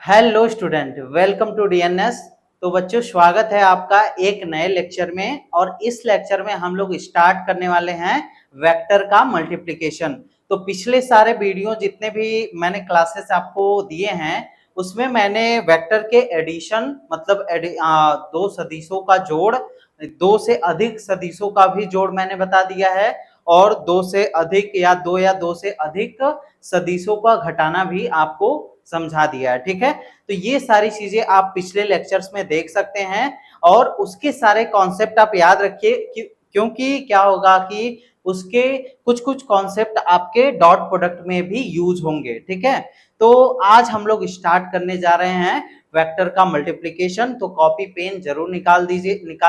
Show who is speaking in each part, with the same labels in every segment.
Speaker 1: Hello student, welcome to DNS. तो बच्चों, स्वागत है आपका एक नए लेक्चर में। और इस लेक्चर में हम लोग स्टार्ट करने वाले हैं वेक्टर का मल्टीप्लिकेशन। तो पिछले सारे वीडियो जितने भी मैंने क्लासेस आपको दिए हैं उसमें मैंने वेक्टर के एडिशन मतलब दो सदिशों का जोड़, दो से अधिक सदिशों का भी जोड़ मैंने बता दिया है, और दो से अधिक या दो से अधिक सदिशों का घटाना भी आपको समझा दिया है। ठीक है, तो ये सारी चीजें आप पिछले लेक्चर्स में देख सकते हैं और उसके सारे कॉन्सेप्ट आप याद रखिए, क्योंकि क्या होगा कि उसके कुछ कुछ कॉन्सेप्ट आपके डॉट प्रोडक्ट में भी यूज होंगे। ठीक है, तो आज हम लोग स्टार्ट करने जा रहे हैं वेक्टर का मल्टीप्लिकेशन। तो कॉपी पेन जरूर निकाल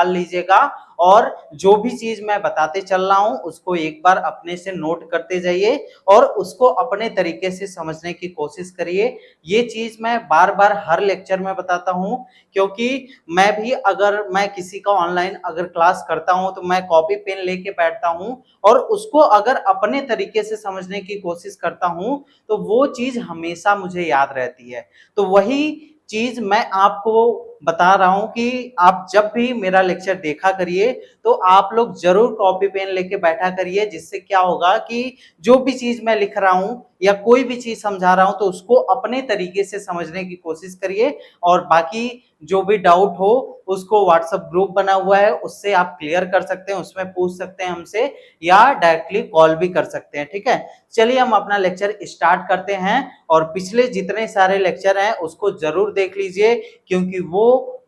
Speaker 1: लीजिएगा, और जो भी चीज मैं बताते चल रहा हूं उसको एक बार अपने से नोट करते जाइए और उसको अपने तरीके से समझने की कोशिश करिए। ये चीज मैं बार बार हर लेक्चर में बताता हूं, क्योंकि मैं भी अगर मैं किसी का ऑनलाइन अगर क्लास करता हूं तो मैं कॉपी पेन लेके बैठता हूं और उसको अगर अपने तरीके से समझने की कोशिश करता हूं तो वो चीज हमेशा मुझे याद रहती है। तो वही चीज मैं आपको बता रहा हूं कि आप जब भी मेरा लेक्चर देखा करिए तो आप लोग जरूर कॉपी पेन लेके बैठा करिए, जिससे क्या होगा कि जो भी चीज मैं लिख रहा हूं या कोई भी चीज समझा रहा हूं तो उसको अपने तरीके से समझने की कोशिश करिए। और बाकी जो भी डाउट हो उसको व्हाट्सएप ग्रुप बना हुआ है, उससे आप क्लियर कर सकते हैं, उसमें पूछ सकते हैं हमसे, या डायरेक्टली कॉल भी कर सकते हैं। ठीक है, चलिए हम अपना लेक्चर स्टार्ट करते हैं। और पिछले जितने सारे लेक्चर हैं उसको जरूर देख लीजिए, क्योंकि वो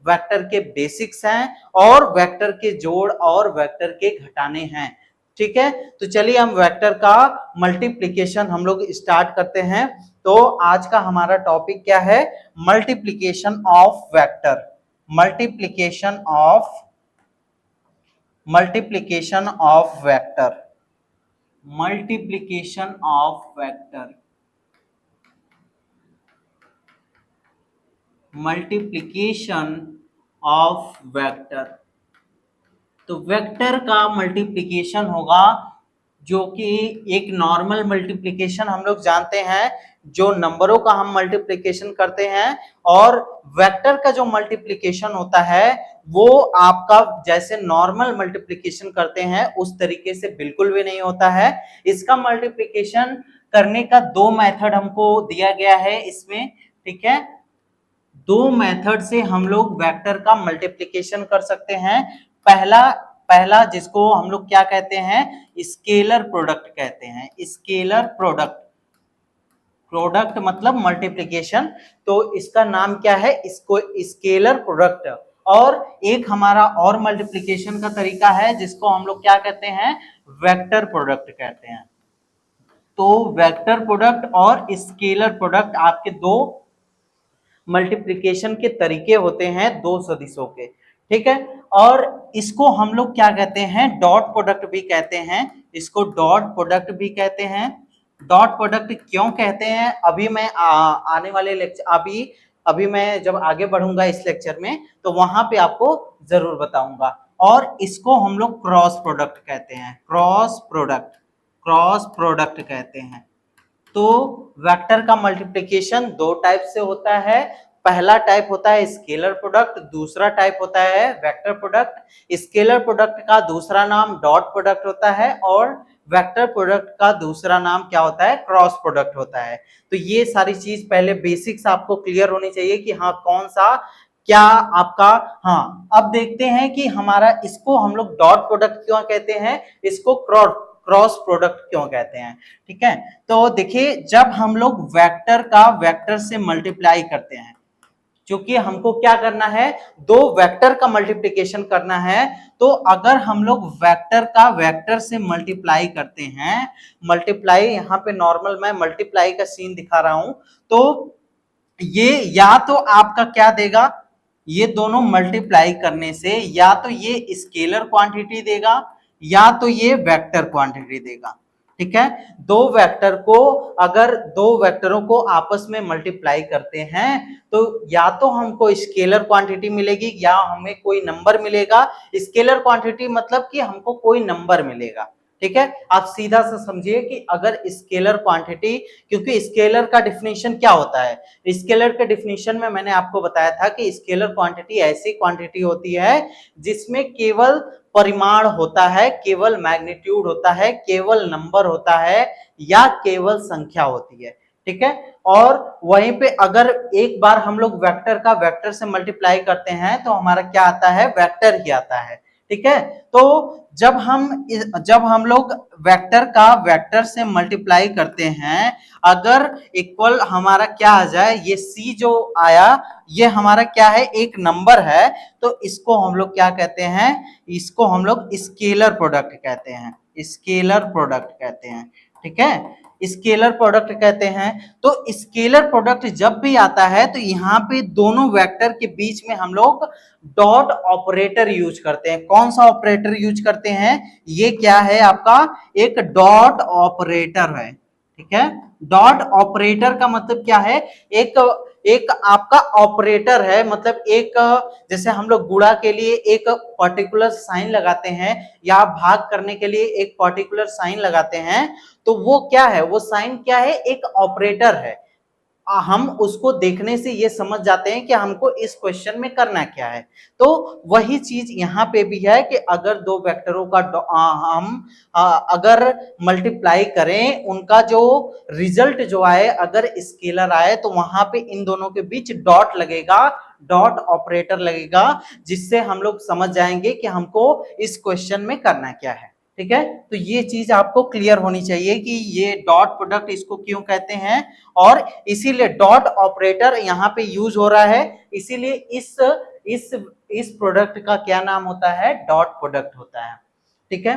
Speaker 1: वेक्टर के बेसिक्स हैं और वेक्टर के जोड़ और वेक्टर के घटाने हैं। ठीक है, तो चलिए हम वेक्टर का मल्टीप्लिकेशन हम लोग स्टार्ट करते हैं। तो आज का हमारा टॉपिक क्या है? Multiplication of vector. Multiplication of multiplication of vector. Multiplication of vector. Multiplication of vector. तो वेक्टर का मल्टीप्लिकेशन होगा, जो कि एक नॉर्मल मल्टीप्लिकेशन हम लोग जानते हैं, जो नंबरों का हम मल्टीप्लिकेशन करते हैं। और वेक्टर का जो मल्टीप्लिकेशन होता है वो आपका जैसे नॉर्मल मल्टीप्लिकेशन करते हैं उस तरीके से बिल्कुल भी नहीं होता है। इसका मल्टीप्लिकेशन करने का दो मेथड हमको दिया गया है इसमें। ठीक है, दो मेथड से हम लोग वेक्टर का मल्टीप्लिकेशन कर सकते हैं। पहला पहला जिसको हम लोग क्या कहते हैं? स्केलर प्रोडक्ट कहते हैं। स्केलर प्रोडक्ट, प्रोडक्ट मतलब मल्टीप्लिकेशन, तो इसका नाम क्या है? इसको स्केलर प्रोडक्ट। और एक हमारा और मल्टीप्लिकेशन का तरीका है जिसको हम लोग क्या कहते हैं? वेक्टर प्रोडक्ट कहते हैं। तो वेक्टर प्रोडक्ट और स्केलर प्रोडक्ट आपके दो मल्टीप्लिकेशन के तरीके होते हैं दो सदिशों के। ठीक है, और इसको हम लोग क्या कहते हैं? डॉट प्रोडक्ट भी कहते हैं। इसको डॉट प्रोडक्ट भी कहते हैं। डॉट प्रोडक्ट क्यों कहते हैं अभी मैं आने वाले लेक्चर अभी अभी मैं जब आगे बढ़ूंगा इस लेक्चर में तो वहां पे आपको जरूर बताऊंगा। और इसको हम लोग क्रॉस प्रोडक्ट कहते हैं। क्रॉस प्रोडक्ट कहते हैं। तो वेक्टर का मल्टीप्लिकेशन दो टाइप से होता है। पहला टाइप होता है स्केलर प्रोडक्ट, दूसरा टाइप होता है वेक्टर प्रोडक्ट। स्केलर प्रोडक्ट का दूसरा नाम डॉट प्रोडक्ट होता है और वेक्टर प्रोडक्ट का दूसरा नाम क्या होता है? क्रॉस प्रोडक्ट होता है। तो ये सारी चीज पहले बेसिक्स आपको क्लियर होनी चाहिए कि हाँ कौन सा क्या आपका। हाँ, अब देखते हैं कि हमारा इसको हम लोग डॉट प्रोडक्ट क्यों कहते हैं, इसको क्रॉस प्रोडक्ट क्यों कहते हैं। ठीक है, तो देखिए जब हम लोग वेक्टर का वेक्टर से मल्टीप्लाई करते हैं, क्योंकि हमको क्या करना है? दो वेक्टर का मल्टीप्लिकेशन करना है। तो अगर हम लोग वेक्टर का वेक्टर से मल्टीप्लाई करते हैं, मल्टीप्लाई यहाँ पे नॉर्मल मैं मल्टीप्लाई का सीन दिखा रहा हूं, तो ये या तो आपका क्या देगा? ये दोनों मल्टीप्लाई करने से या तो ये स्केलर क्वांटिटी देगा या तो ये वेक्टर क्वांटिटी देगा। ठीक है, दो वेक्टर को अगर दो वेक्टरों को आपस में मल्टीप्लाई करते हैं तो या तो हमको स्केलर क्वांटिटी मिलेगी या हमें कोई नंबर मिलेगा। स्केलर क्वांटिटी मतलब कि हमको कोई नंबर मिलेगा। ठीक है, आप सीधा सा समझिए कि अगर स्केलर क्वांटिटी, क्योंकि स्केलर का डिफिनीशन क्या होता है, स्केलर के डिफिनीशन में मैंने आपको बताया था कि स्केलर क्वांटिटी ऐसी क्वांटिटी होती है जिसमें केवल परिमाण होता है, केवल मैग्नीट्यूड होता है, केवल नंबर होता है या केवल संख्या होती है। ठीक है, और वहीं पे अगर एक बार हम लोग वेक्टर का वेक्टर से मल्टीप्लाई करते हैं तो हमारा क्या आता है, वेक्टर ही आता है। ठीक है, तो जब हम लोग वेक्टर का वेक्टर से मल्टीप्लाई करते हैं, अगर इक्वल हमारा क्या आ जाए, ये सी जो आया ये हमारा क्या है, एक नंबर है, तो इसको हम लोग क्या कहते हैं, इसको हम लोग स्केलर प्रोडक्ट कहते हैं, स्केलर प्रोडक्ट कहते हैं। ठीक है, स्केलर प्रोडक्ट कहते हैं। तो स्केलर प्रोडक्ट जब भी आता है तो यहाँ पे दोनों वेक्टर के बीच में हम लोग डॉट ऑपरेटर यूज करते हैं। कौन सा ऑपरेटर यूज करते हैं, ये क्या है आपका, एक डॉट ऑपरेटर है। ठीक है, डॉट ऑपरेटर का मतलब क्या है, एक एक आपका ऑपरेटर है, मतलब एक, जैसे हम लोग गुणा के लिए एक पर्टिकुलर साइन लगाते हैं या भाग करने के लिए एक पर्टिकुलर साइन लगाते हैं, तो वो क्या है, वो साइन क्या है, एक ऑपरेटर है। हम उसको देखने से ये समझ जाते हैं कि हमको इस क्वेश्चन में करना क्या है। तो वही चीज यहाँ पे भी है कि अगर दो वेक्टरों का हम अगर मल्टीप्लाई करें, उनका जो रिजल्ट जो आए अगर स्केलर आए, तो वहां पे इन दोनों के बीच डॉट लगेगा, डॉट ऑपरेटर लगेगा, जिससे हम लोग समझ जाएंगे कि हमको इस क्वेश्चन में करना क्या है। ठीक है, तो ये चीज आपको क्लियर होनी चाहिए कि ये डॉट प्रोडक्ट इसको क्यों कहते हैं, और इसीलिए डॉट ऑपरेटर यहाँ पे यूज हो रहा है, इसीलिए इस प्रोडक्ट का क्या नाम होता है, डॉट प्रोडक्ट होता है। ठीक है,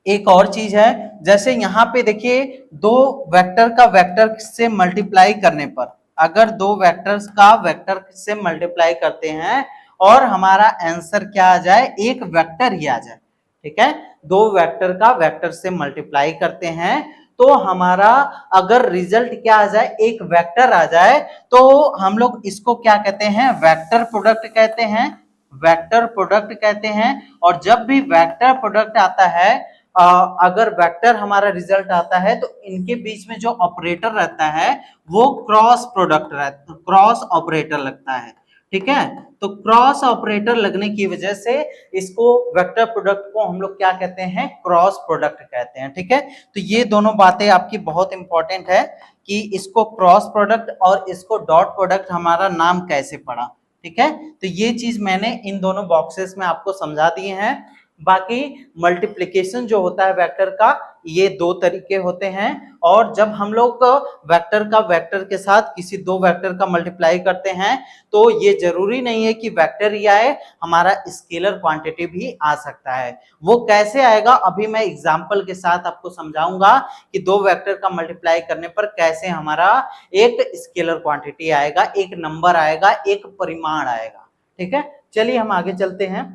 Speaker 1: एक और चीज है, जैसे यहाँ पे देखिए दो वेक्टर का वेक्टर से मल्टीप्लाई करने पर, अगर दो वेक्टर्स का वेक्टर से मल्टीप्लाई करते हैं और हमारा आंसर क्या आ जाए, एक वेक्टर ही आ जाए। ठीक है, दो वेक्टर का वेक्टर से मल्टीप्लाई करते हैं तो हमारा अगर रिजल्ट क्या आ जाए, एक वेक्टर आ जाए, तो हम लोग इसको क्या कहते हैं, वेक्टर प्रोडक्ट कहते हैं, वेक्टर प्रोडक्ट कहते हैं। और जब भी वेक्टर प्रोडक्ट आता है, अगर वेक्टर हमारा रिजल्ट आता है, तो इनके बीच में जो ऑपरेटर रहता है वो क्रॉस प्रोडक्ट रहता, क्रॉस ऑपरेटर लगता है। ठीक है, तो क्रॉस ऑपरेटर लगने की वजह से इसको वेक्टर प्रोडक्ट को हम लोग क्या कहते हैं, क्रॉस प्रोडक्ट कहते हैं। ठीक है, तो ये दोनों बातें आपकी बहुत इंपॉर्टेंट है कि इसको क्रॉस प्रोडक्ट और इसको डॉट प्रोडक्ट हमारा नाम कैसे पड़ा। ठीक है, तो ये चीज मैंने इन दोनों बॉक्सेस में आपको समझा दिए हैं। बाकी मल्टीप्लिकेशन जो होता है वेक्टर का, ये दो तरीके होते हैं, और जब हम लोग वेक्टर का वेक्टर के साथ किसी दो वेक्टर का मल्टीप्लाई करते हैं, तो ये जरूरी नहीं है कि वेक्टर ही आए, हमारा स्केलर क्वांटिटी भी आ सकता है। वो कैसे आएगा, अभी मैं एग्जांपल के साथ आपको समझाऊंगा कि दो वेक्टर का मल्टीप्लाई करने पर कैसे हमारा एक स्केलर क्वांटिटी आएगा, एक नंबर आएगा, एक परिमाण आएगा। ठीक है, चलिए हम आगे चलते हैं।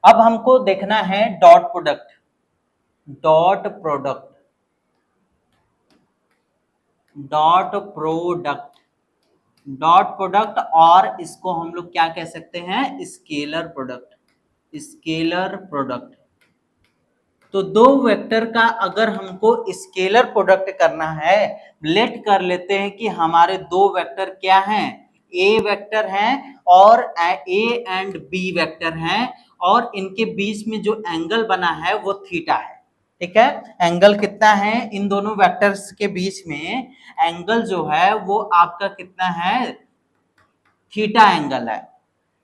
Speaker 1: अब हमको देखना है dot product, dot product, dot product, dot product, और इसको हम लोग क्या कह सकते हैं, स्केलर प्रोडक्ट, स्केलर प्रोडक्ट। तो दो वेक्टर का अगर हमको स्केलर प्रोडक्ट करना है, लेट कर लेते हैं कि हमारे दो वेक्टर क्या हैं, ए वेक्टर हैं और ए एंड बी वेक्टर हैं, और इनके बीच में जो एंगल बना है वो थीटा है। ठीक है, एंगल कितना है इन दोनों वेक्टर्स के बीच में, एंगल जो है वो आपका कितना है, थीटा एंगल है।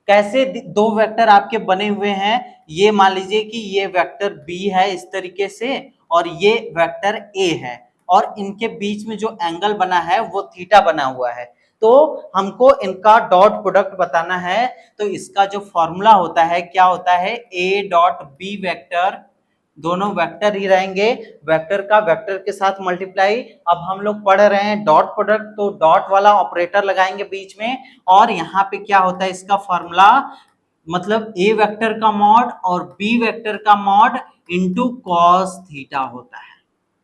Speaker 1: कैसे दो वेक्टर आपके बने हुए हैं, ये मान लीजिए कि ये वेक्टर बी है इस तरीके से, और ये वेक्टर ए है, और इनके बीच में जो एंगल बना है वो थीटा बना हुआ है। तो हमको इनका डॉट प्रोडक्ट बताना है, तो इसका जो फॉर्मूला होता है क्या होता है, ए डॉट बी वेक्टर, दोनों वेक्टर ही रहेंगे, वेक्टर का वेक्टर के साथ मल्टीप्लाई। अब हम लोग पढ़ रहे हैं डॉट प्रोडक्ट, तो डॉट वाला ऑपरेटर लगाएंगे बीच में, और यहाँ पे क्या होता है इसका फॉर्मूला, मतलब ए वेक्टर का मॉड और बी वेक्टर का मॉड इनटू कॉस थीटा होता है।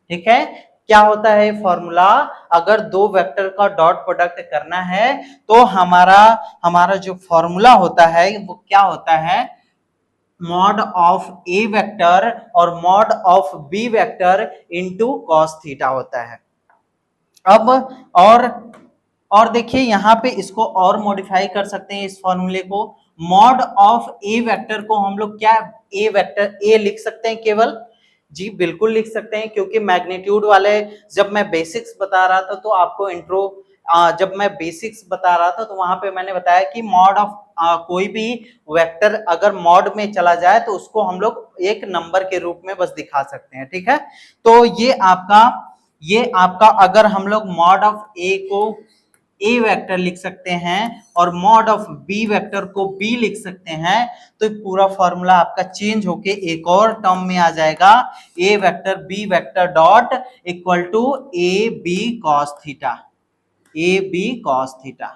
Speaker 1: ठीक है, क्या होता है फॉर्मूला, अगर दो वेक्टर का डॉट प्रोडक्ट करना है तो हमारा जो फॉर्मूला होता है वो क्या होता है, मॉड ऑफ ए वेक्टर और mod of B vector into cos theta होता है। अब और देखिए यहां पे इसको और मॉडिफाई कर सकते हैं इस फॉर्मूले को। मॉड ऑफ ए वेक्टर को हम लोग क्या ए वेक्टर ए लिख सकते हैं केवल? जी बिल्कुल लिख सकते हैं, क्योंकि मैग्नीट्यूड वाले जब मैं बेसिक्स बता रहा था तो आपको इंट्रो जब मैं बेसिक्स बता रहा था तो वहां पे मैंने बताया कि मॉड ऑफ कोई भी वेक्टर अगर मॉड में चला जाए तो उसको हम लोग एक नंबर के रूप में बस दिखा सकते हैं, ठीक है। तो ये आपका अगर हम लोग मॉड ऑफ ए को ए वेक्टर लिख सकते हैं और मॉड ऑफ बी वेक्टर को बी लिख सकते हैं, तो पूरा फॉर्मूला आपका चेंज होके एक और टर्म में आ जाएगा, A vector B vector dot equal to A B cos theta, A B cos theta.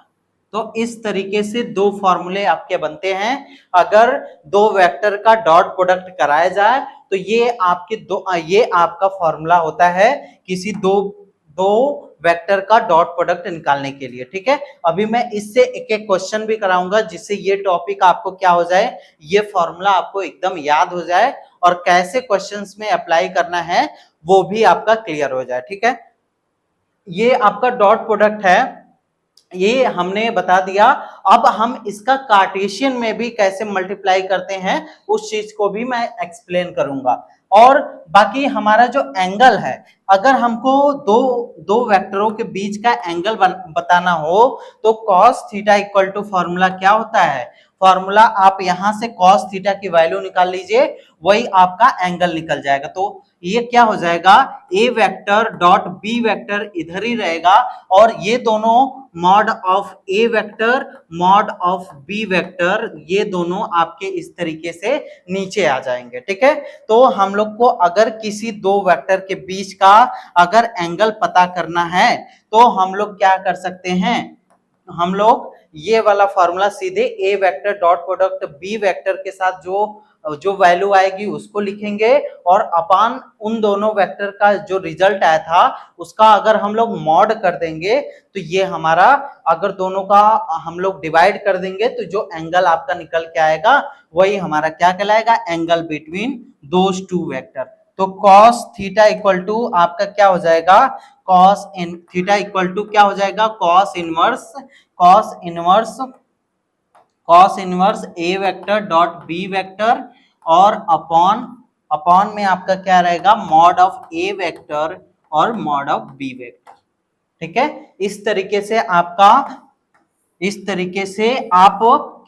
Speaker 1: तो इस तरीके से दो फॉर्मूले आपके बनते हैं। अगर दो वेक्टर का डॉट प्रोडक्ट कराया जाए तो ये आपका फॉर्मूला होता है किसी दो वेक्टर का डॉट प्रोडक्ट निकालने के लिए, ठीक है। अभी मैं इससे एक एक क्वेश्चन भी कराऊंगा जिससे ये टॉपिक आपको क्या हो जाए, ये फॉर्मूला आपको एकदम याद हो जाए और कैसे क्वेश्चंस में अप्लाई करना है वो भी आपका क्लियर हो जाए, ठीक है। ये आपका डॉट प्रोडक्ट है, ये हमने बता दिया। अब हम इसका कार्टेशियन में भी कैसे मल्टीप्लाई करते हैं उस चीज को भी मैं एक्सप्लेन करूंगा। और बाकी हमारा जो एंगल है, अगर हमको दो वेक्टरों के बीच का एंगल बताना हो तो cos theta equal to formula क्या होता है? फॉर्मूला आप यहां से cos थीटा की वैल्यू निकाल लीजिए, वही आपका एंगल निकल जाएगा। तो ये क्या हो जाएगा, A vector dot B vector इधर ही रहेगा और ये दोनों mod of A vector mod of B vector ये दोनों आपके इस तरीके से नीचे आ जाएंगे, ठीक है। तो हम लोग को अगर किसी दो वेक्टर के बीच का अगर एंगल पता करना है तो हम लोग क्या कर सकते हैं, हम लोग ये वाला फॉर्मूला सीधे A vector dot product B vector के साथ जो वैल्यू आएगी उसको लिखेंगे और अपान उन दोनों वेक्टर का जो रिजल्ट आया था उसका अगर हम लोग मॉड कर देंगे तो ये हमारा, अगर दोनों का हम लोग डिवाइड कर देंगे तो जो एंगल आपका निकल के आएगा वही हमारा क्या कहलाएगा, angle between those two vector. तो cos थीटा इक्वल टू आपका क्या हो जाएगा, cos in theta equal to क्या हो जाएगा, cos inverse A vector dot B vector और अपॉन में आपका क्या रहेगा, मॉड ऑफ ए वेक्टर और मॉड ऑफ बी वेक्टर, ठीक है। इस तरीके से आप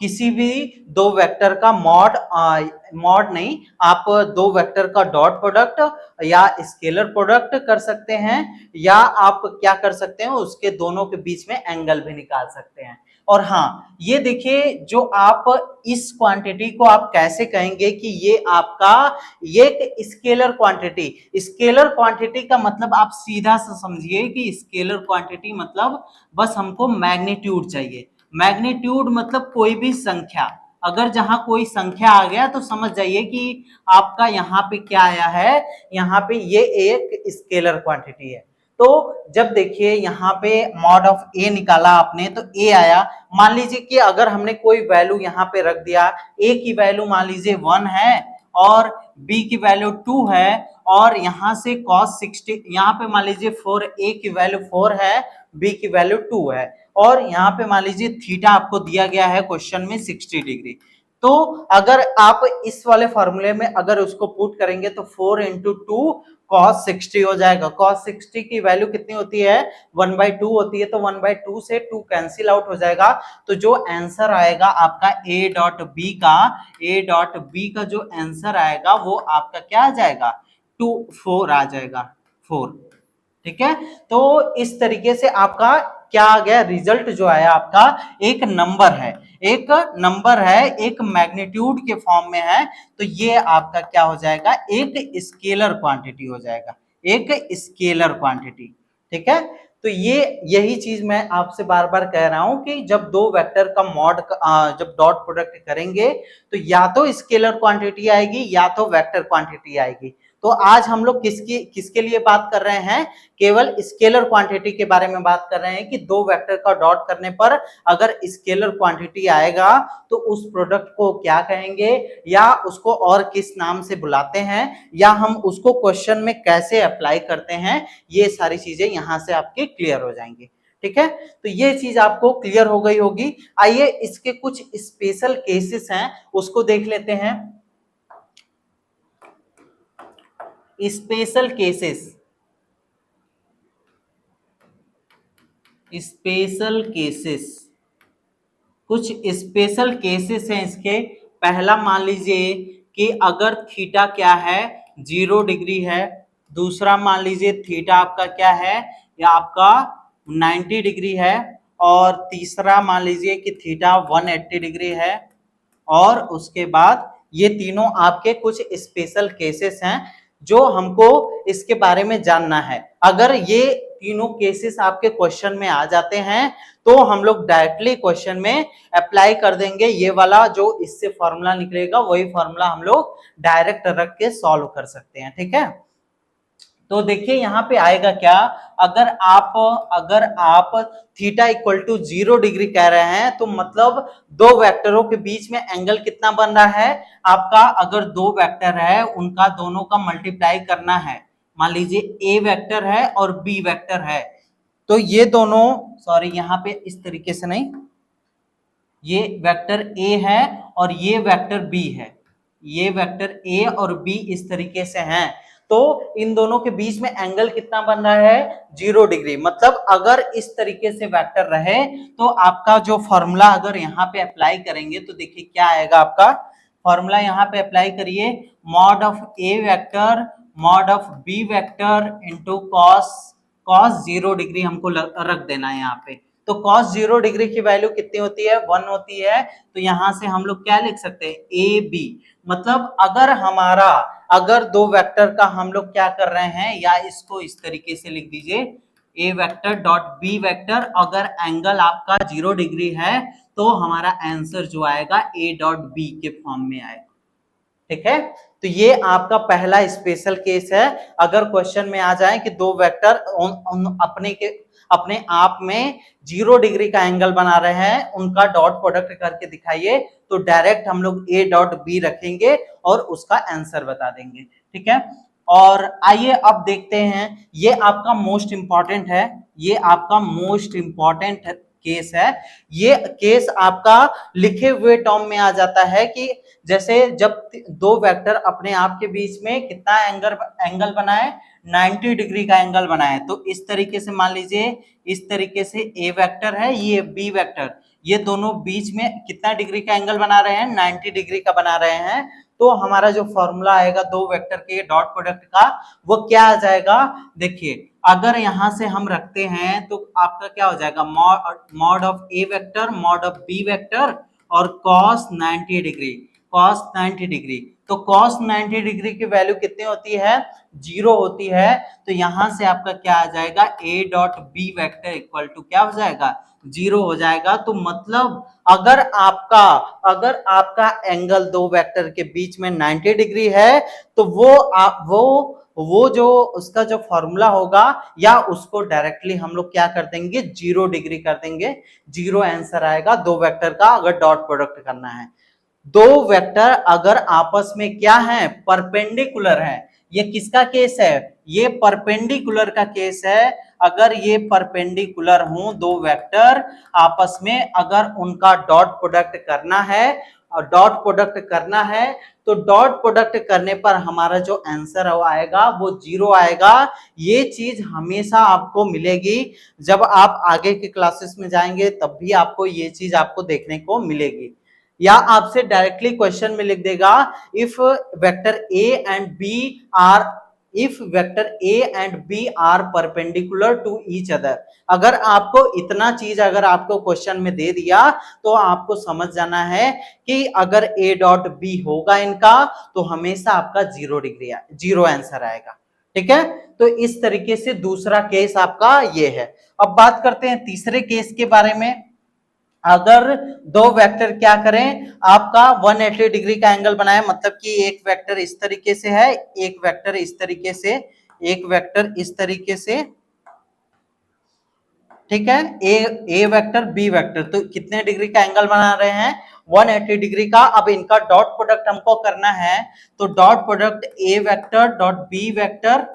Speaker 1: किसी भी दो वेक्टर का मॉड नहीं, आप दो वेक्टर का डॉट प्रोडक्ट या स्केलर प्रोडक्ट कर सकते हैं, या आप क्या कर सकते हैं उसके दोनों के बीच में एंगल भी निकाल सकते हैं। और हाँ ये देखिए, जो आप इस क्वांटिटी को आप कैसे कहेंगे कि ये आपका एक स्केलर क्वांटिटी का मतलब आप सीधा सा समझिए कि स्केलर क्वांटिटी मतलब बस हमको मैग्नीट्यूड चाहिए। मैग्नीट्यूड मतलब कोई भी संख्या, अगर जहां कोई संख्या आ गया तो समझ जाइए कि आपका यहाँ पे क्या आया है, यहाँ पे ये एक स्केलर क्वांटिटी है। तो जब देखिए यहाँ पे मॉड ऑफ ए निकाला आपने तो ए आया, मान लीजिए कि अगर हमने कोई वैल्यू यहाँ पे रख दिया, ए की वैल्यू मान लीजिए 1 है और बी की वैल्यू 2 है और यहाँ से cos 60, यहाँ पे मान लीजिए 4, ए की वैल्यू 4 है, बी की वैल्यू 2 है और यहाँ पे मान लीजिए थीटा आपको दिया गया है क्वेश्चन में 60 डिग्री। तो अगर आप इस वाले फॉर्मूले में अगर उसको पुट करेंगे तो 4 इंटू 2 cos 60 हो जाएगा। cos 60 की वैल्यू कितनी होती है, 1/2 होती है, तो 1/2 से 2 कैंसिल आउट हो जाएगा। तो जो आंसर आएगा आपका ए डॉट बी का जो आंसर आएगा वो आपका क्या आ जाएगा, 4 आ जाएगा, 4, ठीक है। तो इस तरीके से आपका क्या आ गया, रिजल्ट जो आया आपका एक नंबर है, एक मैग्नीट्यूड के फॉर्म में है, तो ये आपका क्या हो जाएगा, एक स्केलर क्वांटिटी हो जाएगा, एक स्केलर क्वांटिटी, ठीक है। तो यही चीज मैं आपसे बार बार कह रहा हूं कि जब दो वेक्टर का जब डॉट प्रोडक्ट करेंगे तो या तो स्केलर क्वांटिटी आएगी या तो वेक्टर क्वांटिटी आएगी। तो आज हम लोग किसके लिए बात कर रहे हैं, केवल स्केलर क्वांटिटी के बारे में बात कर रहे हैं कि दो वेक्टर का डॉट करने पर अगर स्केलर क्वांटिटी आएगा तो उस प्रोडक्ट को क्या कहेंगे, या उसको और किस नाम से बुलाते हैं, या हम उसको क्वेश्चन में कैसे अप्लाई करते हैं, ये सारी चीजें यहां से आपके क्लियर हो जाएंगी। ठीक है, तो ये चीज आपको क्लियर हो गई होगी। आइए इसके कुछ स्पेशल केसेस हैं उसको देख लेते हैं। स्पेशल केसेस, स्पेशल केसेस, कुछ स्पेशल केसेस हैं इसके। पहला मान लीजिए कि अगर थीटा क्या है 0 डिग्री है, दूसरा मान लीजिए थीटा आपका क्या है, या आपका 90 डिग्री है, और तीसरा मान लीजिए कि थीटा 180 डिग्री है, और उसके बाद ये तीनों आपके कुछ स्पेशल केसेस हैं जो हमको इसके बारे में जानना है। अगर ये तीनों केसेस आपके क्वेश्चन में आ जाते हैं तो हम लोग डायरेक्टली क्वेश्चन में अप्लाई कर देंगे। ये वाला जो इससे फॉर्मूला निकलेगा वही फॉर्मूला हम लोग डायरेक्ट रख के सॉल्व कर सकते हैं। ठीक है, तो देखिए यहाँ पे आएगा क्या, अगर आप थीटा इक्वल टू 0 डिग्री कह रहे हैं तो मतलब दो वेक्टरों के बीच में एंगल कितना बन रहा है आपका, अगर दो वेक्टर है उनका दोनों का मल्टीप्लाई करना है, मान लीजिए ए वेक्टर है और बी वेक्टर है, तो ये दोनों, सॉरी यहाँ पे इस तरीके से नहीं, ये वेक्टर ए है और ये वेक्टर बी है, ये वेक्टर ए और बी इस तरीके से हैं, तो इन दोनों के बीच में एंगल कितना बन रहा है 0 डिग्री। मतलब अगर इस तरीके से वेक्टर रहे तो आपका जो फॉर्मूला अगर यहाँ पे अप्लाई करेंगे तो देखिए क्या आएगा आपका फॉर्मूला, यहाँ पे अप्लाई करिए, mod of A vector mod of B vector into cos 0 degree हमको रख देना है यहाँ पे। तो cos 0 डिग्री की वैल्यू कितनी होती है 1 होती है, तो यहां से हम लोग क्या लिख सकते हैं ए बी। मतलब अगर दो वेक्टर का हम लोग क्या कर रहे हैं, या इसको इस तरीके से लिख दीजिए ए वेक्टर डॉट बी वेक्टर, अगर एंगल आपका 0 डिग्री है तो हमारा आंसर जो आएगा ए डॉट बी के फॉर्म में आएगा। ठीक है, तो ये आपका पहला स्पेशल केस है। अगर क्वेश्चन में आ जाए कि दो वेक्टर अपने आप में 0 डिग्री का एंगल बना रहे हैं, उनका डॉट प्रोडक्ट करके दिखाइए, तो डायरेक्ट हम लोग ए डॉट बी रखेंगे और उसका आंसर बता देंगे। ठीक है, और आइए अब देखते हैं, ये आपका मोस्ट इंपॉर्टेंट है, ये आपका मोस्ट इंपॉर्टेंट केस है। ये केस आपका लिखे हुए टर्म में आ जाता है कि जैसे जब दो वेक्टर अपने आप के बीच में कितना एंगल बनाए 90 डिग्री का एंगल बनाए, तो इस तरीके से मान लीजिए, इस तरीके से ए वेक्टर है, ये बी वेक्टर, ये दोनों बीच में कितना डिग्री का एंगल बना रहे हैं 90 डिग्री का बना रहे हैं, तो हमारा जो फॉर्मूला आएगा दो वेक्टर के डॉट प्रोडक्ट का वो क्या आ जाएगा, देखिए अगर यहां से हम रखते हैं तो आपका क्या हो जाएगा mod of A vector mod of B vector और cos 90 डिग्री, cos 90 डिग्री, तो cos 90 डिग्री की वैल्यू कितनी होती है 0 होती है, तो यहां से आपका क्या आ जाएगा a dot B vector equal to क्या हो जाएगा 0 हो जाएगा। तो मतलब अगर आपका एंगल दो वेक्टर के बीच में 90 डिग्री है तो वो जो उसका जो फॉर्मूला होगा या उसको डायरेक्टली हम लोग क्या कर देंगे 0 डिग्री कर देंगे, 0 आंसर आएगा दो वेक्टर का अगर डॉट प्रोडक्ट करना है। दो वेक्टर अगर आपस में क्या है परपेंडिकुलर है, ये किसका केस है, ये परपेंडिकुलर का केस है। अगर ये परपेंडिकुलर हो दो वेक्टर आपस में, अगर उनका डॉट प्रोडक्ट करना है और डॉट प्रोडक्ट करना है तो डॉट प्रोडक्ट करने पर हमारा जो आंसर आएगा वो 0 आएगा। ये चीज हमेशा आपको मिलेगी, जब आप आगे के क्लासेस में जाएंगे तब भी आपको ये चीज आपको देखने को मिलेगी। या आपसे डायरेक्टली क्वेश्चन में लिख देगा if vector A and B are perpendicular to each other. अगर आपको इतना चीज अगर आपको क्वेश्चन में दे दिया तो आपको समझ जाना है कि अगर ए डॉट बी होगा इनका तो हमेशा आपका 0 डिग्री 0 आंसर आएगा। ठीक है, तो इस तरीके से दूसरा केस आपका ये है। अब बात करते हैं तीसरे केस के बारे में। अगर दो वेक्टर क्या करें, आपका 180 डिग्री का एंगल बनाए, मतलब कि एक वेक्टर इस तरीके से है, एक वेक्टर इस तरीके से, एक वेक्टर इस तरीके से, ठीक है, ए वेक्टर बी वेक्टर, तो कितने डिग्री का एंगल बना रहे हैं, 180 डिग्री का। अब इनका डॉट प्रोडक्ट हमको करना है, तो dot product A vector dot B vector,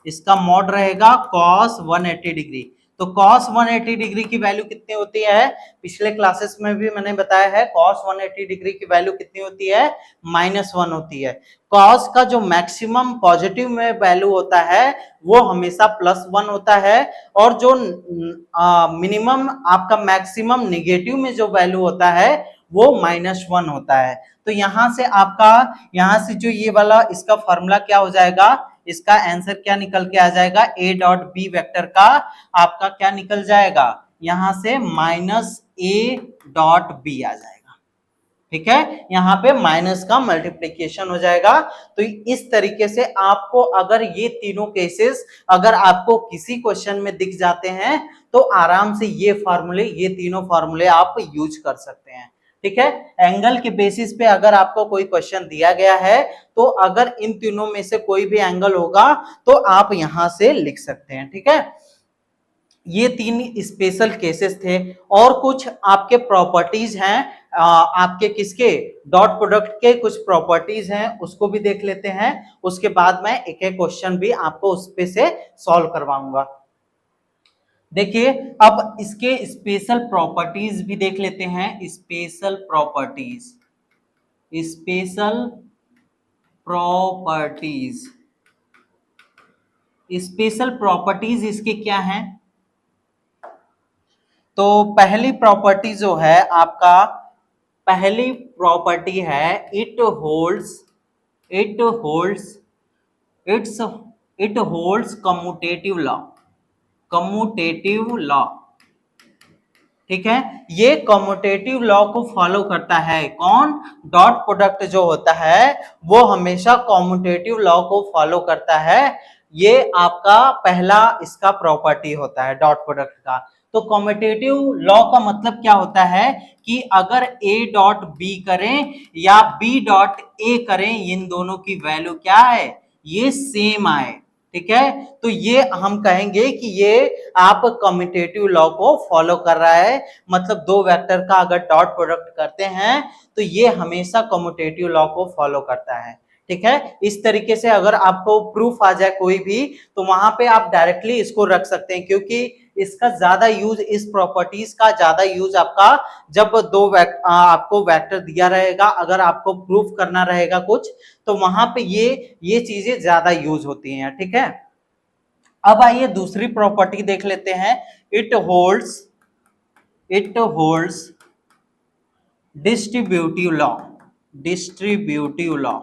Speaker 1: इसका मॉड रहेगा cos 180 डिग्री। तो cos 180 डिग्री की वैल्यू कितनी होती है, पिछले क्लासेस में भी मैंने बताया है, cos 180 डिग्री की वैल्यू कितनी होती है, -1 होती है। cos का जो मैक्सिमम पॉजिटिव में वैल्यू होता है वो हमेशा +1 होता है, और जो मिनिमम आपका मैक्सिमम निगेटिव में जो वैल्यू होता है वो -1 होता है। तो यहां से आपका, यहां से जो ये वाला इसका फॉर्मूला क्या हो जाएगा, इसका आंसर क्या निकल के आ जाएगा, ए डॉट बी वेक्टर का आपका क्या निकल जाएगा, यहां से -a डॉट बी आ जाएगा। ठीक है, यहाँ पे माइनस का मल्टीप्लीकेशन हो जाएगा। तो इस तरीके से आपको अगर ये तीनों केसेस अगर आपको किसी क्वेश्चन में दिख जाते हैं तो आराम से ये फॉर्मूले, ये तीनों फॉर्मूले आप यूज कर सकते हैं। ठीक है, एंगल के बेसिस पे अगर आपको कोई क्वेश्चन दिया गया है तो अगर इन तीनों में से कोई भी एंगल होगा तो आप यहां से लिख सकते हैं। ठीक है, ये तीन स्पेशल केसेस थे, और कुछ आपके प्रॉपर्टीज हैं, आपके किसके, डॉट प्रोडक्ट के कुछ प्रॉपर्टीज हैं, उसको भी देख लेते हैं। उसके बाद मैं एक एक क्वेश्चन भी आपको उस पे से सॉल्व करवाऊंगा। देखिए, अब इसके स्पेशल प्रॉपर्टीज भी देख लेते हैं। Special properties, special properties, special properties इसके क्या हैं, तो पहली प्रॉपर्टी जो है आपका, पहली प्रॉपर्टी है it holds, it holds, it holds commutative law, commutative law. ठीक है, ये कम्यूटेटिव लॉ को फॉलो करता है कौन, डॉट प्रोडक्ट जो होता है वो हमेशा कम्यूटेटिव लॉ को फॉलो करता है। ये आपका पहला इसका प्रॉपर्टी होता है डॉट प्रोडक्ट का। तो कम्यूटेटिव लॉ का मतलब क्या होता है कि अगर a डॉट बी करें या b डॉट a करें, इन दोनों की वैल्यू क्या है, ये सेम आए। ठीक है, तो ये हम कहेंगे कि ये आप कम्यूटेटिव लॉ को फॉलो कर रहा है, मतलब दो वेक्टर का अगर डॉट प्रोडक्ट करते हैं तो ये हमेशा कम्यूटेटिव लॉ को फॉलो करता है। ठीक है, इस तरीके से अगर आपको प्रूफ आ जाए कोई भी तो वहां पे आप डायरेक्टली इसको रख सकते हैं, क्योंकि इसका ज्यादा यूज, इस प्रॉपर्टीज का ज्यादा यूज आपका जब आपको वेक्टर दिया रहेगा, अगर आपको प्रूफ करना रहेगा कुछ, तो वहां पे ये चीजें ज्यादा यूज होती हैं। ठीक है, अब आइए दूसरी प्रॉपर्टी देख लेते हैं। It holds, it holds distributive law, distributive law,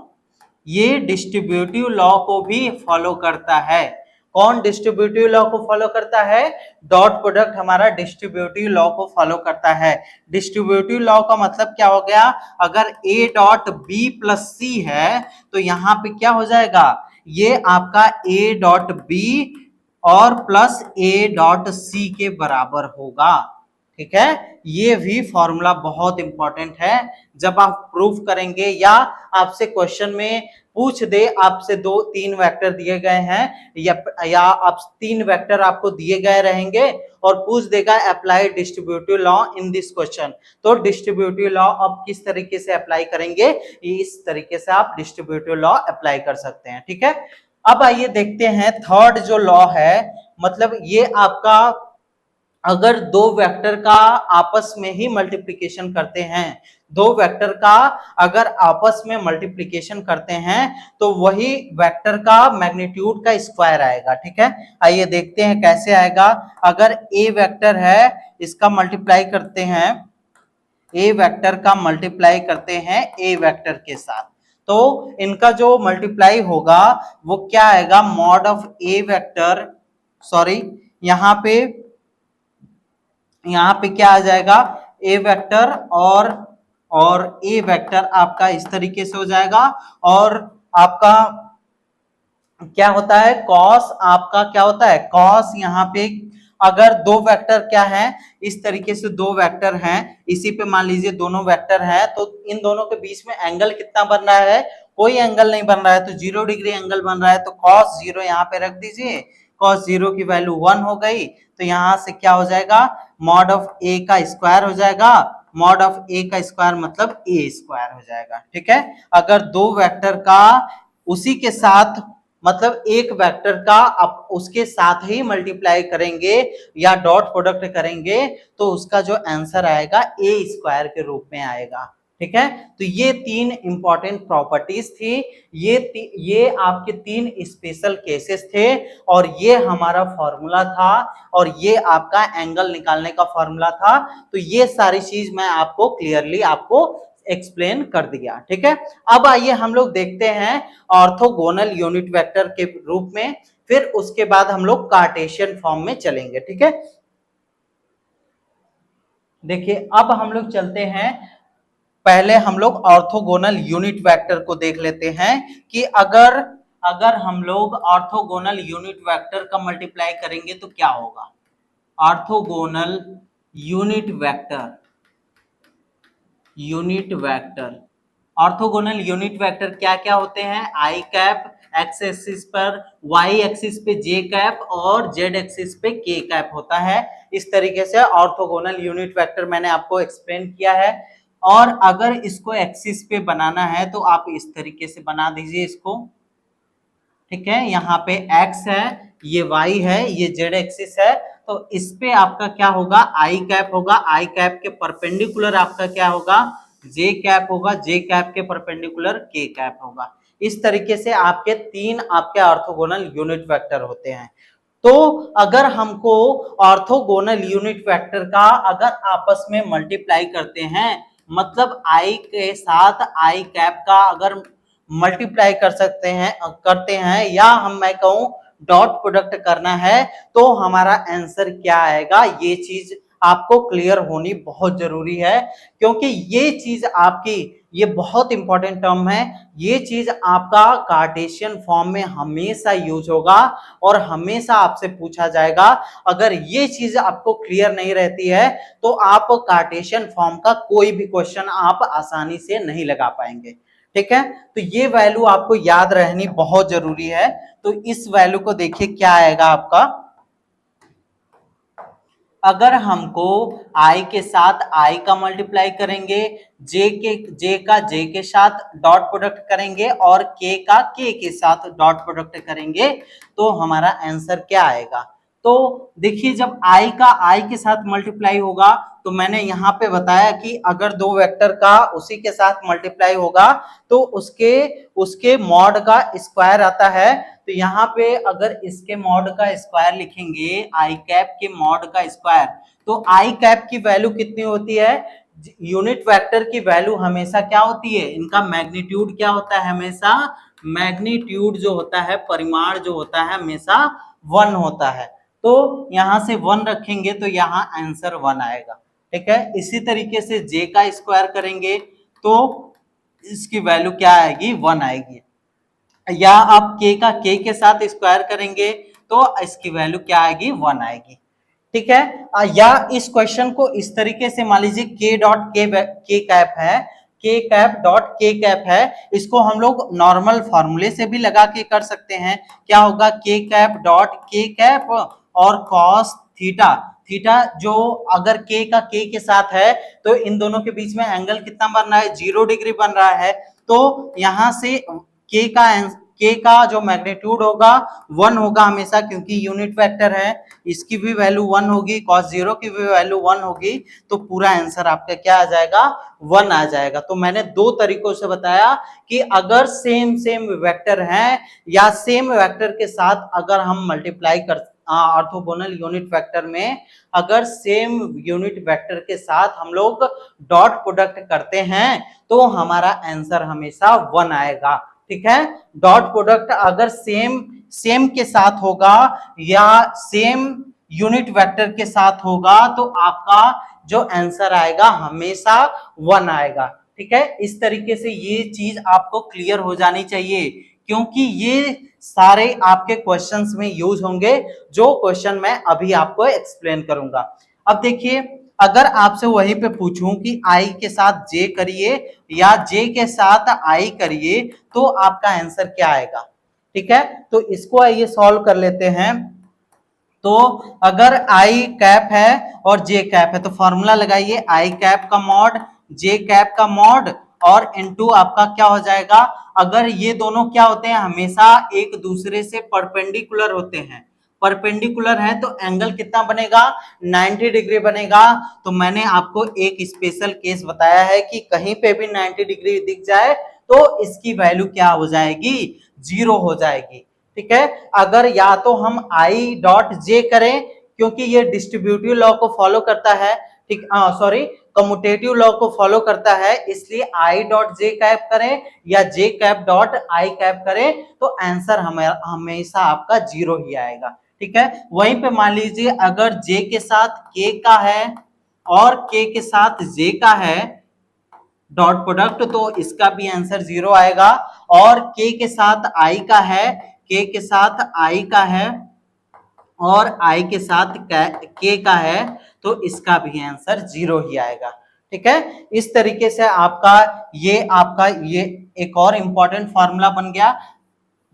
Speaker 1: ये डिस्ट्रीब्यूटिव लॉ को भी फॉलो करता है। कौन डिस्ट्रीब्यूटिव लॉ को फॉलो करता है, डॉट प्रोडक्ट हमारा डिस्ट्रीब्यूटिव लॉ को फॉलो करता है। डिस्ट्रीब्यूटिव लॉ का मतलब क्या हो गया, अगर a डॉट बी प्लस सी है तो यहाँ पे क्या हो जाएगा, ये आपका a डॉट बी और प्लस a डॉट सी के बराबर होगा। ठीक है, ये भी फॉर्मूला बहुत इंपॉर्टेंट है। जब आप प्रूफ करेंगे या आपसे क्वेश्चन में पूछ दे, आपसे 2-3 वेक्टर दिए गए हैं या आप 3 वेक्टर आपको दिए गए रहेंगे और पूछ देगा apply distributive law in this question, तो डिस्ट्रीब्यूटिव लॉ आप किस तरीके से अप्लाई करेंगे, इस तरीके से आप डिस्ट्रीब्यूटिव लॉ अप्लाई कर सकते हैं। ठीक है, अब आइए देखते हैं थर्ड जो लॉ है, मतलब ये आपका अगर दो वेक्टर का आपस में ही मल्टीप्लिकेशन करते हैं, दो वेक्टर का अगर आपस में मल्टीप्लिकेशन करते हैं तो वही वेक्टर का मैग्नीट्यूड का स्क्वायर आएगा। ठीक है, आइए देखते हैं कैसे आएगा। अगर ए वेक्टर है, इसका मल्टीप्लाई करते हैं, ए वेक्टर का मल्टीप्लाई करते हैं ए वेक्टर के साथ, तो इनका जो मल्टीप्लाई होगा वो क्या आएगा, mod of A vector, sorry यहाँ पे क्या आ जाएगा, ए वेक्टर और ए वेक्टर आपका इस तरीके से हो जाएगा, और आपका क्या होता है, कॉस, आपका क्या होता है कॉस, यहाँ पे अगर दो वेक्टर क्या है, इस तरीके से दो वेक्टर हैं, इसी पे मान लीजिए दोनों वेक्टर हैं, तो इन दोनों के बीच में एंगल कितना बन रहा है, कोई एंगल नहीं बन रहा है, तो 0 डिग्री एंगल बन रहा है, तो cos 0 यहाँ पे रख दीजिए, cos 0 की वैल्यू 1 हो गई, तो यहां से क्या हो जाएगा, मॉड ऑफ a का स्क्वायर हो जाएगा, मॉड ऑफ a का स्क्वायर मतलब a स्क्वायर हो जाएगा। ठीक है, अगर दो वेक्टर का उसी के साथ मतलब एक वेक्टर का आप उसके साथ ही मल्टीप्लाई करेंगे या डॉट प्रोडक्ट करेंगे तो उसका जो आंसर आएगा ए स्क्वायर के रूप में आएगा। ठीक है, तो ये तीन इंपॉर्टेंट प्रॉपर्टीज थी, ये आपके तीन स्पेशल केसेस थे और ये हमारा फॉर्मूला था और ये आपका एंगल निकालने का फॉर्मूला था। तो ये सारी चीज मैं आपको क्लियरली आपको एक्सप्लेन कर दिया। ठीक है, अब आइए हम लोग देखते हैं ऑर्थोगोनल यूनिट वेक्टर के रूप में, फिर उसके बाद हम लोग कार्टेशियन फॉर्म में चलेंगे। ठीक है, देखिए अब हम लोग चलते हैं, पहले हम लोग ऑर्थोगोनल यूनिट वेक्टर को देख लेते हैं कि अगर हम लोग ऑर्थोगोनल यूनिट वेक्टर का मल्टीप्लाई करेंगे तो क्या होगा। Orthogonal unit vector orthogonal unit vector क्या क्या होते हैं, आई कैप एक्स एक्सिस पर, वाई एक्सिस पे जे कैप और जेड एक्सिस पे के कैप होता है। इस तरीके से ऑर्थोगोनल यूनिट वेक्टर मैंने आपको एक्सप्लेन किया है। और अगर इसको एक्सिस पे बनाना है तो आप इस तरीके से बना दीजिए इसको। ठीक है, यहाँ पे x है, ये y है, ये z एक्सिस है, तो इस पे आपका क्या होगा, आई कैप होगा, आई कैप के परपेंडिकुलर आपका क्या होगा, जे कैप होगा, जे कैप के परपेंडिकुलर के कैप होगा। इस तरीके से आपके तीन आपके ऑर्थोगोनल यूनिट वेक्टर होते हैं। तो अगर हमको ऑर्थोगोनल यूनिट वेक्टर का अगर आपस में मल्टीप्लाई करते हैं, मतलब आई के साथ आई कैप का अगर मल्टीप्लाई करते हैं या मैं कहूं डॉट प्रोडक्ट करना है, तो हमारा आंसर क्या आएगा, ये चीज आपको क्लियर होनी बहुत जरूरी है, क्योंकि ये चीज आपकी ये बहुत इंपॉर्टेंट टर्म है। ये चीज आपका कार्टेशियन फॉर्म में हमेशा यूज होगा और हमेशा आपसे पूछा जाएगा। अगर ये चीज आपको क्लियर नहीं रहती है तो आप कार्टेशियन फॉर्म का कोई भी क्वेश्चन आप आसानी से नहीं लगा पाएंगे। ठीक है, तो ये वैल्यू आपको याद रहनी बहुत जरूरी है। तो इस वैल्यू को देखिए क्या आएगा आपका, अगर हमको i के साथ i का मल्टीप्लाई करेंगे, j का j के साथ डॉट प्रोडक्ट करेंगे और k का k के साथ डॉट प्रोडक्ट करेंगे तो हमारा आंसर क्या आएगा। तो देखिए जब i का i के साथ मल्टीप्लाई होगा तो मैंने यहाँ पे बताया कि अगर दो वेक्टर का उसी के साथ मल्टीप्लाई होगा तो उसके मॉड का स्क्वायर आता है। तो यहाँ पे अगर इसके मॉड का स्क्वायर लिखेंगे, आई कैप के मॉड का स्क्वायर, तो आई कैप की वैल्यू कितनी होती है, यूनिट वेक्टर की वैल्यू हमेशा क्या होती है, इनका मैग्नीट्यूड क्या होता है, हमेशा मैग्नीट्यूड जो होता है, परिमाण जो होता है हमेशा 1 होता है। तो यहां से 1 रखेंगे तो यहाँ आंसर 1 आएगा। ठीक है, इसी तरीके से जे का स्क्वायर करेंगे तो इसकी वैल्यू क्या आएगी, 1 आएगी। या आप k का k के साथ स्क्वायर करेंगे तो इसकी वैल्यू क्या आएगी, 1 आएगी। ठीक है, या इस क्वेश्चन को इस तरीके से मान लीजिए k डॉट के कैप है, k कैप डॉट के कैप है, इसको हम लोग नॉर्मल फॉर्मूले से भी लगा के कर सकते हैं। क्या होगा, k कैप डॉट के कैप और कॉस थीटा, थीटा जो अगर k का k के साथ है तो इन दोनों के बीच में एंगल कितना बन रहा है, 0 डिग्री बन रहा है। तो यहां से k का जो मैग्नीट्यूड होगा 1 होगा हमेशा, क्योंकि यूनिट वेक्टर है, इसकी भी वैल्यू 1 होगी, cos 0 की भी वैल्यू 1 होगी, तो पूरा आंसर आपका क्या आ जाएगा, 1 आ जाएगा। तो मैंने दो तरीकों से बताया कि अगर सेम वेक्टर हैं या सेम वेक्टर के साथ अगर हम मल्टीप्लाई कर ऑर्थोगोनल यूनिट वेक्टर में अगर सेम यूनिट वेक्टर के साथ हम लोग डॉट प्रोडक्ट करते हैं तो हमारा आंसर हमेशा 1 आएगा। ठीक है, डॉट प्रोडक्ट अगर सेम के साथ होगा या सेम यूनिट वेक्टर के साथ होगा तो आपका जो आंसर आएगा हमेशा 1 आएगा। ठीक है, इस तरीके से ये चीज आपको क्लियर हो जानी चाहिए क्योंकि ये सारे आपके क्वेश्चंस में यूज होंगे, जो क्वेश्चन मैं अभी आपको एक्सप्लेन करूंगा। अब देखिए, अगर आपसे वहीं पे पूछूं कि आई के साथ जे करिए या जे के साथ आई करिए, तो आपका आंसर क्या आएगा? ठीक है, तो इसको आइए सॉल्व कर लेते हैं। तो अगर आई कैप है और जे कैप है तो फॉर्मूला लगाइए, आई कैप का मॉड जे कैप का मॉड और इनटू आपका क्या हो जाएगा। अगर ये दोनों क्या होते हैं, हमेशा एक दूसरे से परपेंडिकुलर होते हैं, परपेंडिकुलर है तो एंगल कितना बनेगा, 90 डिग्री बनेगा। तो मैंने आपको एक स्पेशल केस बताया है कि कहीं पे भी 90 डिग्री दिख जाए तो इसकी वैल्यू क्या हो जाएगी, 0 हो जाएगी। ठीक है, अगर या तो हम आई डॉट जे करें, क्योंकि ये डिस्ट्रीब्यूटिव लॉ को फॉलो करता है, ठीक, सॉरी, कम्यूटेटिव लॉ को फॉलो करता है, इसलिए आई डॉट जे कैप करें या जे कैप डॉट आई कैप करें तो आंसर हमेशा आपका 0 ही आएगा। ठीक है, वहीं पे मान लीजिए अगर जे के साथ के का है और के के साथ जे का है डॉट प्रोडक्ट, तो इसका भी आंसर 0 आएगा। और के साथ आई का है, के के साथ आई का है और आई के साथ के का है, तो इसका भी आंसर 0 ही आएगा। ठीक है, इस तरीके से आपका ये एक और इंपॉर्टेंट फॉर्मूला बन गया।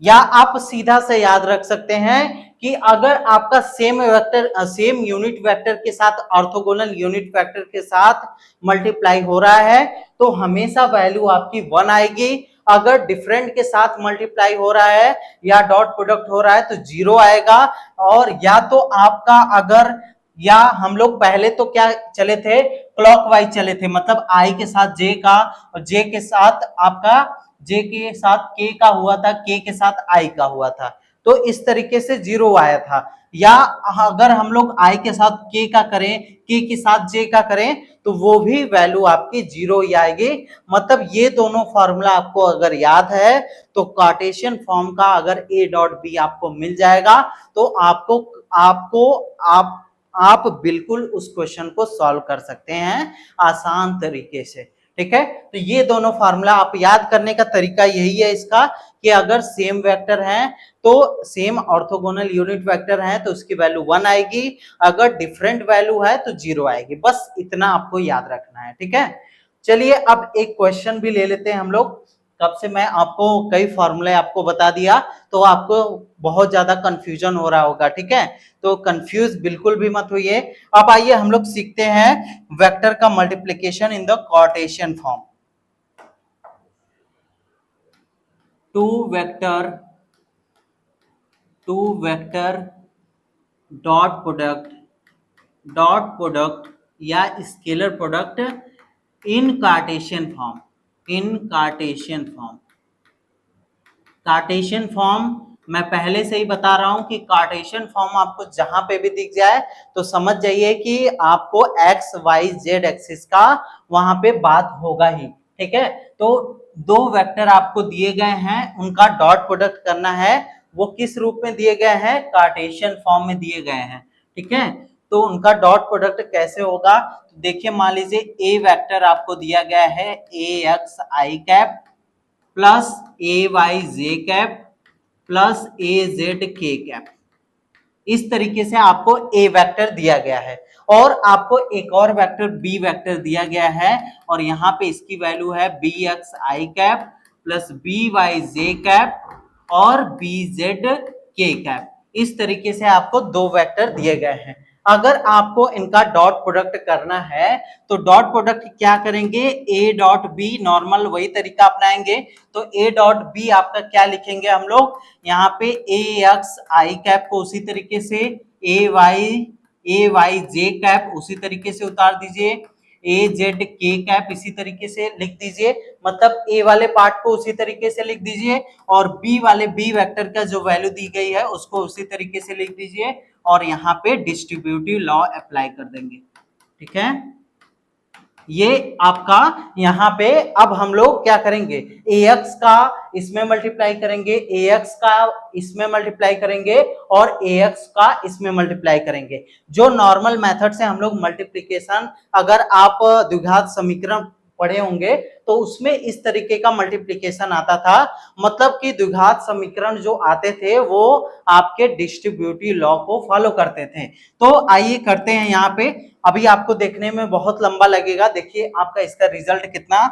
Speaker 1: या आप सीधा से याद रख सकते हैं कि अगर आपका same vector same unit vector के साथ ऑर्थोगोनल यूनिट वेक्टर के साथ मल्टीप्लाई हो रहा है तो हमेशा वैल्यू आपकी 1 आएगी। अगर डिफरेंट के साथ मल्टीप्लाई हो रहा है या डॉट प्रोडक्ट हो रहा है तो 0 आएगा। और या तो आपका अगर, या हम लोग पहले तो क्या चले थे, क्लॉकवाइज चले थे, मतलब आई के साथ जे का और जे के साथ आपका जे के साथ के का हुआ था, के के साथ आई का हुआ था, तो इस तरीके से 0 आया था। या अगर हम लोग आई के साथ के का करें, के साथ जे का करें, तो वो भी वैल्यू आपकी 0 ही आएगी। मतलब ये दोनों फॉर्मूला आपको अगर याद है तो कार्टेशियन फॉर्म का अगर ए डॉट बी आपको मिल जाएगा तो आप बिल्कुल उस क्वेश्चन को सॉल्व कर सकते हैं आसान तरीके से। ठीक है, तो ये दोनों फार्मूला आप याद करने का तरीका यही है इसका, कि अगर सेम वेक्टर है तो सेम ऑर्थोगोनल यूनिट वेक्टर है तो उसकी वैल्यू 1 आएगी, अगर डिफरेंट वैल्यू है तो 0 आएगी। बस इतना आपको याद रखना है। ठीक है, चलिए अब एक क्वेश्चन भी ले लेते हैं हम लोग। कब से मैं आपको कई फॉर्मूले आपको बता दिया तो आपको बहुत ज्यादा कंफ्यूजन हो रहा होगा। ठीक है, तो कंफ्यूज बिल्कुल भी मत होइए। अब आइए हम लोग सीखते हैं वेक्टर का multiplication in the Cartesian form. Two vector dot product या scalar product in Cartesian form मैं पहले से ही बता रहा हूं कि कार्टेशियन फॉर्म आपको जहां पे भी दिख जाए तो समझ जाइए कि आपको एक्स वाई जेड एक्सिस का वहां पे बात होगा ही। ठीक है, तो दो वेक्टर आपको दिए गए हैं, उनका डॉट प्रोडक्ट करना है। वो किस रूप में दिए गए हैं, कार्टेशियन फॉर्म में दिए गए हैं। ठीक है, तो उनका डॉट प्रोडक्ट कैसे होगा, तो देखिए मान लीजिए ए वेक्टर आपको दिया गया है ए एक्स आई कैप प्लस ए वाई जे कैप प्लस ए जेड के कैप। इस तरीके से आपको ए वेक्टर दिया गया है और आपको एक और वेक्टर बी वेक्टर दिया गया है और यहाँ पे इसकी वैल्यू है बी एक्स आई कैप प्लस बी वाई जे कैप और बी जेड के कैप। इस तरीके से आपको दो वेक्टर दिए गए हैं। अगर आपको इनका डॉट प्रोडक्ट करना है तो डॉट प्रोडक्ट क्या करेंगे, ए डॉट बी, नॉर्मल वही तरीका अपनाएंगे। तो ए डॉट बी आपका क्या लिखेंगे हम लोग, यहाँ पे ए एक्स आई कैप को उसी तरीके से ए वाई जे कैप उसी तरीके से उतार दीजिए, ए जेड के कैप इसी तरीके से लिख दीजिए। मतलब ए वाले पार्ट को उसी तरीके से लिख दीजिए और बी वाले बी वेक्टर का जो वैल्यू दी गई है उसको उसी तरीके से लिख दीजिए और यहाँ पे डिस्ट्रीब्यूटिव लॉ अप्लाई कर देंगे। ठीक है, ये आपका यहाँ पे अब हम लोग क्या करेंगे, ax का इसमें मल्टीप्लाई करेंगे, ax का इसमें मल्टीप्लाई करेंगे और ax का इसमें मल्टीप्लाई करेंगे। जो नॉर्मल मेथड से हम लोग मल्टीप्लिकेशन, अगर आप द्विघात समीकरण पढ़े होंगे, तो उसमें इस तरीके का मल्टीप्लिकेशन आता था, मतलब कि द्विघात समीकरण जो आते थे वो आपके डिस्ट्रीब्यूटिव लॉ को फॉलो करते थे। तो आइए करते हैं यहाँ पे। अभी आपको देखने में बहुत लंबा लगेगा, देखिए आपका इसका रिजल्ट कितना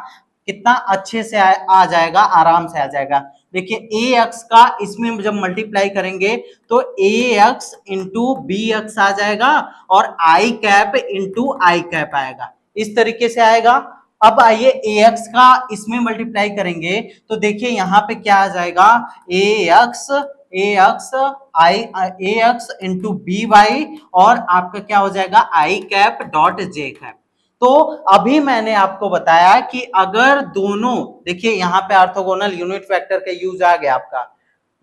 Speaker 1: कितना अच्छे से आ जाएगा, आराम से आ जाएगा। देखिए ए एक्स का इसमें जब मल्टीप्लाई करेंगे तो ए एक्स इंटू बी एक्स आ जाएगा और आई कैप इंटू आई कैप आएगा, इस तरीके से आएगा। अब आइए ए एक्स का इसमें मल्टीप्लाई करेंगे तो देखिए यहाँ पे क्या आ जाएगा, ए एक्स आई ए एक्स इंटू बी वाई और आपका क्या हो जाएगा आई कैप डॉट जे कैप। तो अभी मैंने आपको बताया कि अगर दोनों, देखिए यहाँ पे ऑर्थोगोनल यूनिट वेक्टर का यूज आ गया आपका,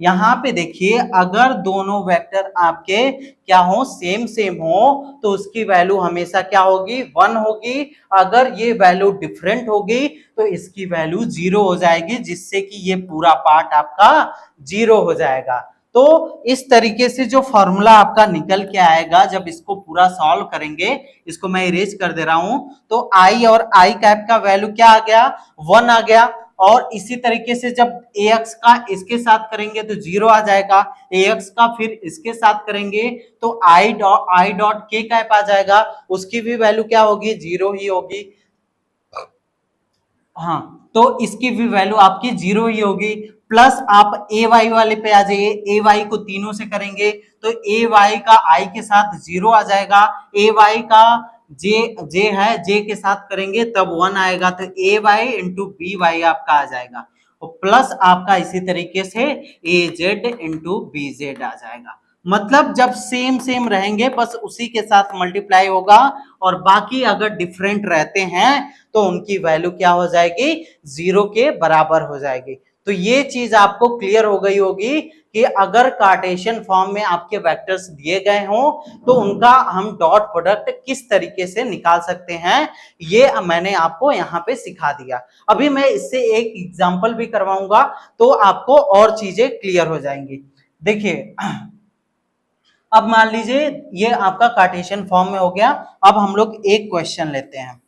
Speaker 1: यहाँ पे देखिए अगर दोनों वेक्टर आपके क्या हो, सेम सेम हो, तो उसकी वैल्यू हमेशा क्या होगी, 1 होगी। अगर ये वैल्यू डिफरेंट होगी तो इसकी वैल्यू 0 हो जाएगी, जिससे कि ये पूरा पार्ट आपका 0 हो जाएगा। तो इस तरीके से जो फॉर्मूला आपका निकल के आएगा, जब इसको पूरा सॉल्व करेंगे, इसको मैं इरेज कर दे रहा हूं, तो आई और आई कैप का वैल्यू क्या आ गया, 1 आ गया। और इसी तरीके से जब ax का इसके साथ करेंगे तो 0 आ जाएगा, ax का फिर इसके साथ करेंगे तो आई डॉट के कैप आ जाएगा, उसकी भी वैल्यू क्या होगी, 0 ही होगी। हाँ, तो इसकी भी वैल्यू आपकी 0 ही होगी। प्लस आप ए वाई वाले पे आ जाइए, ए वाई को तीनों से करेंगे तो ए वाई का आई के साथ 0 आ जाएगा, ए वाई का जे है, जे के साथ करेंगे तब 1 आएगा, तो ए वाई इंटू बी वाई आपका आ जाएगा। और प्लस आपका इसी तरीके से ए जेड इंटू बी जेड आ जाएगा। मतलब जब सेम सेम रहेंगे बस उसी के साथ मल्टीप्लाई होगा, और बाकी अगर डिफरेंट रहते हैं तो उनकी वैल्यू क्या हो जाएगी, 0 के बराबर हो जाएगी। तो ये चीज आपको क्लियर हो गई होगी कि अगर कार्टेशियन फॉर्म में आपके वेक्टर्स दिए गए हों तो उनका हम डॉट प्रोडक्ट किस तरीके से निकाल सकते हैं, ये मैंने आपको यहाँ पे सिखा दिया। अभी मैं इससे एक एग्जांपल भी करवाऊंगा तो आपको और चीजें क्लियर हो जाएंगी। देखिए अब मान लीजिए ये आपका कार्टेशियन फॉर्म में हो गया। अब हम लोग एक क्वेश्चन लेते हैं।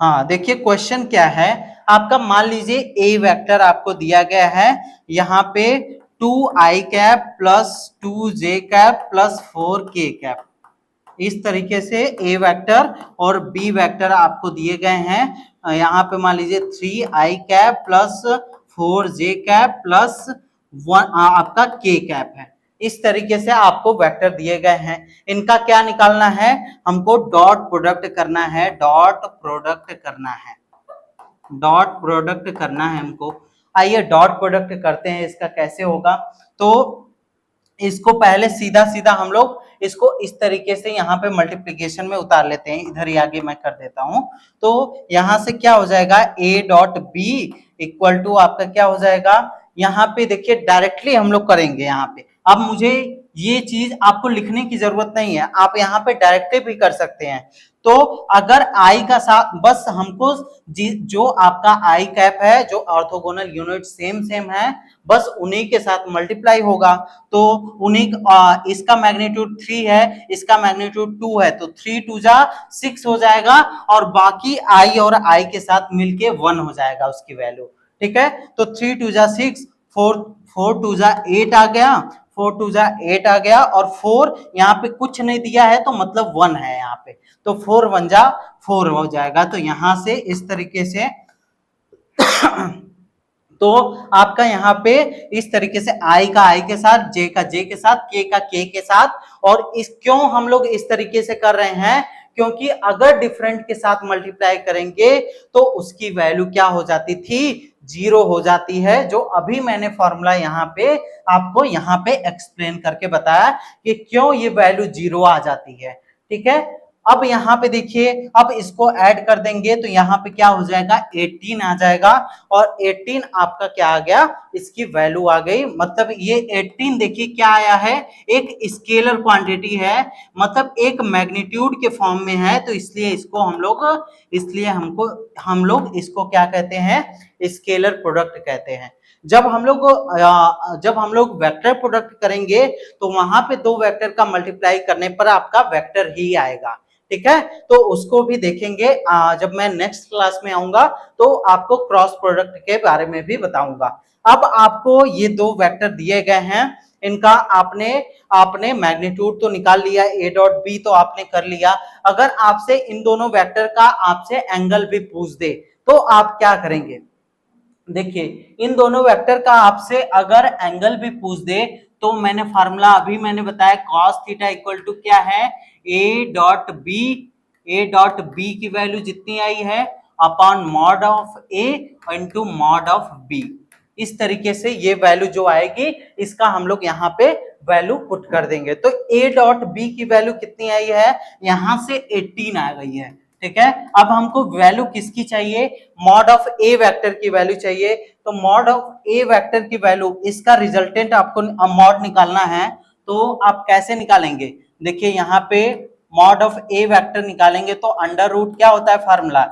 Speaker 1: हाँ देखिए क्वेश्चन क्या है आपका, मान लीजिए ए वेक्टर आपको दिया गया है यहाँ पे 2i cap plus 2j cap plus 4k cap, इस तरीके से ए वेक्टर और बी वेक्टर आपको दिए गए हैं। यहाँ पे मान लीजिए 3i cap plus 4j cap plus 1 आपका k कैप है। इस तरीके से आपको वेक्टर दिए गए हैं, इनका क्या निकालना है, हमको डॉट प्रोडक्ट करना है, डॉट प्रोडक्ट करना है, डॉट प्रोडक्ट करना है हमको। आइए डॉट प्रोडक्ट करते हैं, इसका कैसे होगा। तो इसको पहले सीधा सीधा हम लोग इसको इस तरीके से यहाँ पे मल्टीप्लिकेशन में उतार लेते हैं, इधर ही आगे मैं कर देता हूं। तो यहाँ से क्या हो जाएगा, a dot B equal to आपका क्या हो जाएगा, यहाँ पे देखिए डायरेक्टली हम लोग करेंगे। यहाँ पे अब मुझे ये चीज आपको लिखने की जरूरत नहीं है, आप यहाँ पे डायरेक्टली भी कर सकते हैं। तो अगर आई का साथ बस हमको जो आपका आई कैप है, जो ऑर्थोगोनल यूनिट सेम सेम है, बस उन्हीं के साथ मल्टीप्लाई होगा। तो उन्हीं इसका मैग्नीट्यूड 3 है, इसका मैग्नीट्यूड 2 है, तो 3 2 जा 6 हो जाएगा, और बाकी आई और आई के साथ मिलके 1 हो जाएगा उसकी वैल्यू। ठीक है, तो 3 2 जा 6, 4 2 जा 8 आ गया, 4 2 जा 8 आ गया, और 4 यहाँ पे कुछ नहीं दिया है तो मतलब 1 है यहाँ पे, तो 4 1 जा 4 हो जाएगा। तो यहाँ से इस तरीके से तो आपका यहाँ पे इस तरीके से आई का आई के साथ, जे का जे के साथ, के का के के साथ। और इस क्यों हम लोग इस तरीके से कर रहे हैं, क्योंकि अगर डिफरेंट के साथ मल्टीप्लाई करेंगे तो उसकी वैल्यू क्या हो जाती थी, 0 हो जाती है, जो अभी मैंने फॉर्मूला यहाँ पे आपको यहाँ पे एक्सप्लेन करके बताया कि क्यों ये वैल्यू 0 आ जाती है। ठीक है, अब यहाँ पे देखिए, अब इसको ऐड कर देंगे तो यहाँ पे क्या हो जाएगा, 18 आ जाएगा, और 18 आपका क्या आ गया, इसकी वैल्यू आ गई। मतलब ये 18 देखिए क्या आया है, एक स्केलर क्वांटिटी है, मतलब एक मैग्नीट्यूड के फॉर्म में है, तो इसलिए इसको हम लोग इसको क्या कहते हैं, स्केलर प्रोडक्ट कहते हैं। जब हम लोग वेक्टर प्रोडक्ट करेंगे तो वहां पे दो वेक्टर का मल्टीप्लाई करने पर आपका वेक्टर ही आएगा। ठीक है, तो उसको भी देखेंगे जब मैं नेक्स्ट क्लास में आऊंगा तो आपको क्रॉस प्रोडक्ट के बारे में भी बताऊंगा। अब आपको ये दो वेक्टर दिए गए हैं, इनका आपने आपने मैग्नीट्यूड तो निकाल लिया, ए डॉट बी तो आपने कर लिया। अगर आपसे इन दोनों वेक्टर का आपसे एंगल भी पूछ दे तो आप क्या करेंगे? देखिए, इन दोनों वेक्टर का आपसे अगर एंगल भी पूछ दे तो मैंने फार्मूला अभी मैंने बताया cos थीटा इक्वल टू क्या है, ए डॉट बी की वैल्यू जितनी आई है upon mod of A into mod of B. इस तरीके से ये वैल्यू जो आएगी इसका हम लोग यहाँ पे वैल्यू पुट कर देंगे। तो ए डॉट बी की वैल्यू कितनी आई है, यहां से 18 आ गई है। ठीक है, अब हमको वैल्यू किसकी चाहिए, मॉड ऑफ ए वेक्टर की वैल्यू चाहिए। तो मॉड ऑफ ए वेक्टर की वैल्यू, इसका रिजल्टेंट आपको मॉड निकालना है तो आप कैसे निकालेंगे? देखिए यहाँ पे मॉड ऑफ ए वेक्टर निकालेंगे तो अंडर रूट क्या होता है formula,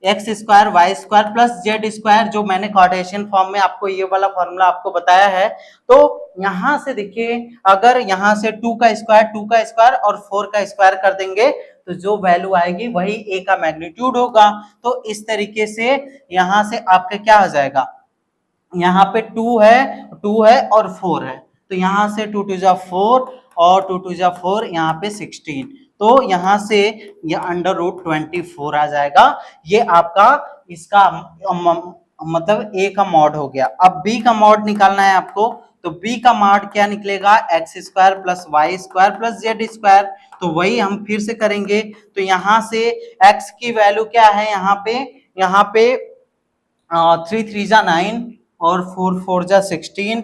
Speaker 1: X square Y square plus Z square, जो मैंने कार्टेशियन फॉर्म में आपको ये वाला फॉर्मूला आपको बताया है। तो यहां से देखिए, अगर यहां से 2 का स्क्वायर और 4 का स्क्वायर कर देंगे तो जो वैल्यू आएगी वही ए का मैग्नीट्यूड होगा। तो इस तरीके से यहां से आपका क्या हो जाएगा, यहाँ पे 2 है और 4 है, तो यहां से 2 टू जा 4 और 2 टू जा 4, यहाँ पे 16, तो यहां से ये अंडर रूट 24 आ जाएगा। ये आपका इसका मतलब ए का मॉड हो गया। अब बी का मॉड निकालना है आपको, तो बी का मॉड क्या निकलेगा, X square plus Y square plus Z square. तो वही हम फिर से करेंगे। तो यहां से एक्स की वैल्यू क्या है, यहाँ पे 3 3 जा 9 और 4 4 जा 16,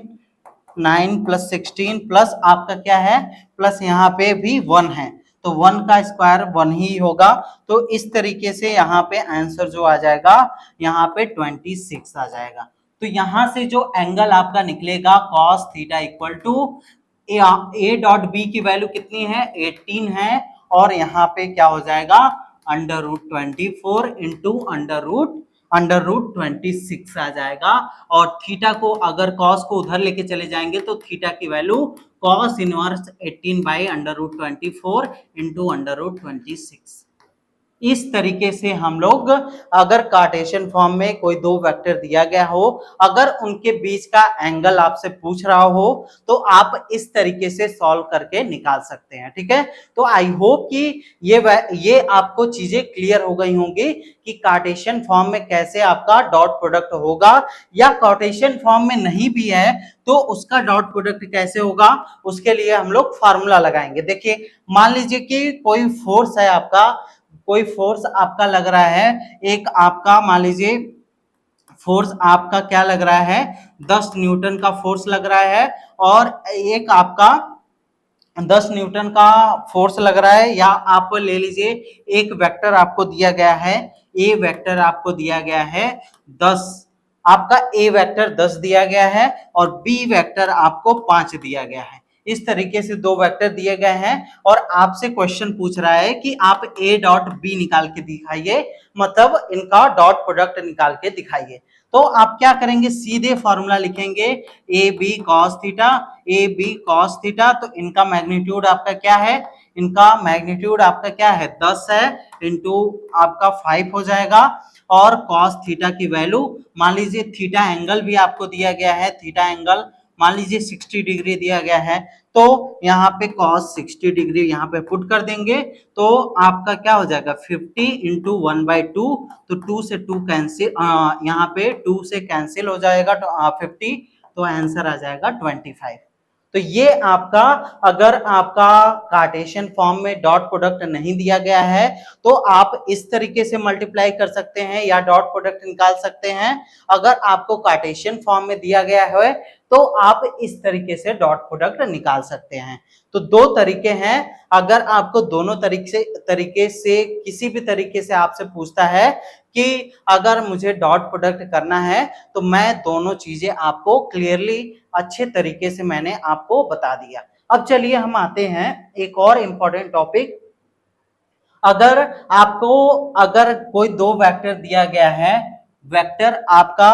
Speaker 1: 9 प्लस 16 प्लस आपका क्या है, प्लस यहाँ पे भी 1 है, तो 1 का स्क्वायर 1 ही होगा। तो इस तरीके से यहाँ पे आंसर जो आ जाएगा, यहाँ पे 26 आ जाएगा। तो यहाँ से जो एंगल आपका निकलेगा cos theta equal to A dot B की वैल्यू कितनी है, 18 है, और यहाँ पे क्या हो जाएगा, under root 24 into under root 26 आ जाएगा। और थीटा को अगर कॉस को उधर लेके चले जाएंगे तो थीटा की value cos inverse 18 by under root 24 into under root 26। इस तरीके से हम लोग, अगर कार्टेशियन फॉर्म में कोई दो वेक्टर दिया गया हो, अगर उनके बीच का एंगल आपसे पूछ रहा हो तो आप इस तरीके से सॉल्व करके निकाल सकते हैं। ठीक है, तो आई होप कि ये आपको चीजें क्लियर हो गई होंगी कि कार्टेशियन फॉर्म में कैसे आपका डॉट प्रोडक्ट होगा, या कार्टेशियन फॉर्म में नहीं भी है तो उसका डॉट प्रोडक्ट कैसे होगा, उसके लिए हम लोग फार्मूला लगाएंगे। देखिए, मान लीजिए कि कोई फोर्स है आपका, कोई फोर्स आपका लग रहा है, एक आपका मान लीजिए फोर्स आपका क्या लग रहा है, 10 न्यूटन का फोर्स लग रहा है, और एक आपका 10 न्यूटन का फोर्स लग रहा है, या आप ले लीजिए एक वेक्टर आपको दिया गया है, ए वेक्टर आपको दिया गया है 10, आपका ए वेक्टर 10 दिया गया है और बी वेक्टर आपको 5 दिया गया है। इस तरीके से दो वेक्टर दिए गए हैं और आपसे क्वेश्चन पूछ रहा है कि आप ए डॉट बी निकाल के दिखाइए, मतलब इनका डॉट प्रोडक्ट निकाल के दिखाइए। तो आप क्या करेंगे, सीधे फॉर्मूला लिखेंगे ए बी कॉस थीटा। तो इनका मैग्नीट्यूड आपका क्या है, इनका मैग्नीट्यूड आपका क्या है, 10 है, इंटू आपका 5 हो जाएगा, और कॉस थीटा की वैल्यू, मान लीजिए थीटा एंगल भी आपको दिया गया है, थीटा एंगल मान लीजिए 60 डिग्री दिया गया है, तो यहाँ पे cos 60 डिग्री यहाँ पे पुट कर देंगे, तो आपका क्या हो जाएगा 50 इंटू 1/2, तो 2 से 2 कैंसिल, यहाँ पे 2 से कैंसिल हो जाएगा 50, तो आंसर आ जाएगा 25। तो ये आपका, अगर आपका कार्टेशियन फॉर्म में डॉट प्रोडक्ट नहीं दिया गया है तो आप इस तरीके से मल्टीप्लाई कर सकते हैं या डॉट प्रोडक्ट निकाल सकते हैं। अगर आपको कार्टेशियन फॉर्म में दिया गया है तो आप इस तरीके से डॉट प्रोडक्ट निकाल सकते हैं। तो दो तरीके हैं, अगर आपको दोनों तरीके से किसी भी तरीके से आपसे पूछता है कि अगर मुझे डॉट प्रोडक्ट करना है तो मैं दोनों चीजें आपको क्लियरली अच्छे तरीके से मैंने आपको बता दिया। अब चलिए हम आते हैं एक और इम्पोर्टेंट टॉपिक। अगर कोई दो वेक्टर दिया गया है, वेक्टर आपका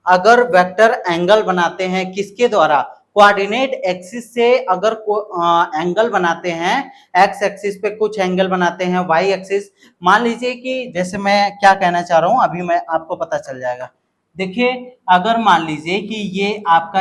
Speaker 1: अगर वेक्टर एंगल बनाते हैं किसके द्वारा, कोऑर्डिनेट एक्सिस से अगर एंगल बनाते हैं, एक्स एक्सिस पे कुछ एंगल बनाते हैं, वाई एक्सिस, मान लीजिए कि जैसे मैं क्या कहना चाह रहा हूं अभी मैं आपको पता चल जाएगा। देखिए अगर मान लीजिए कि ये आपका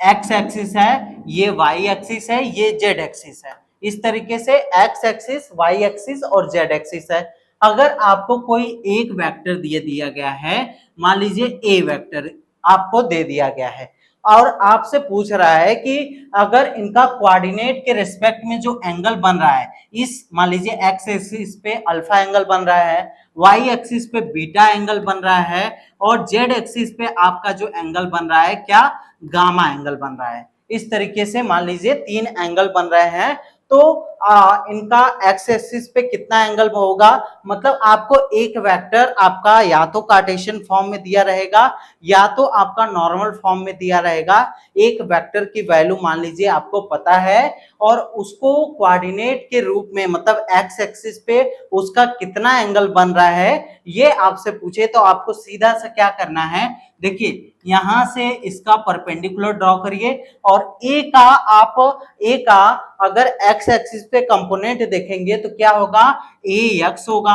Speaker 1: एक्स एक्सिस है, ये वाई एक्सिस है, ये जेड एक्सिस है, इस तरीके से एक्स एक्सिस, वाई एक्सिस और जेड एक्सिस है। अगर आपको कोई एक वेक्टर दिया गया है, मान लीजिए ए वेक्टर आपको दे दिया गया है और आपसे पूछ रहा है कि अगर इनका कोऑर्डिनेट के रिस्पेक्ट में जो एंगल बन रहा है, इस मान लीजिए एक्स एक्सिस पे अल्फा एंगल बन रहा है, वाई एक्सिस पे बीटा एंगल बन रहा है और जेड एक्सिस पे आपका जो एंगल बन रहा है क्या, गामा एंगल बन रहा है। इस तरीके से मान लीजिए 3 एंगल बन रहे हैं, तो इनका एक्स एक्सिस पे कितना एंगल होगा, मतलब आपको एक वेक्टर आपका या तो कार्टेशियन फॉर्म में दिया रहेगा या तो आपका नॉर्मल फॉर्म में दिया रहेगा। एक वेक्टर की वैल्यू मान लीजिए आपको पता है और उसको कोऑर्डिनेट के रूप में मतलब एक्स एक्सिस पे उसका कितना एंगल बन रहा है ये आपसे पूछे तो आपको सीधा सा क्या करना है, देखिए यहां से इसका परपेंडिकुलर ड्रॉ करिए और ए का अगर एक्स एक्सिस पे कंपोनेंट देखेंगे तो क्या होगा, ए एक्स होगा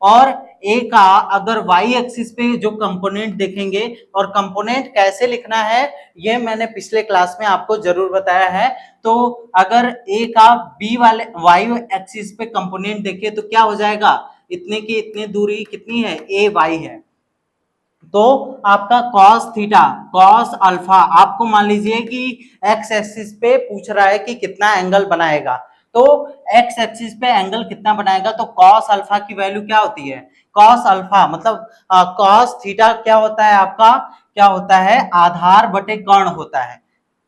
Speaker 1: और ए का अगर वाई एक्सिस पे जो कंपोनेंट देखेंगे, और कंपोनेंट कैसे लिखना है ये मैंने पिछले क्लास में आपको जरूर बताया है। तो अगर ए का बी वाले वाई एक्सिस पे कंपोनेंट देखे तो क्या हो जाएगा, इतने की इतनी दूरी कितनी है, ए वाई है, तो आपका cos थीटा cos अल्फा, आपको मान लीजिए कि x एक्सिस पे पूछ रहा है कि कितना एंगल बनाएगा, तो x एक्सिस पे एंगल कितना बनाएगा, तो cos अल्फा की वैल्यू क्या होती है, cos अल्फा मतलब cos थीटा क्या होता है आपका, क्या होता है, आधार बटे कर्ण होता है।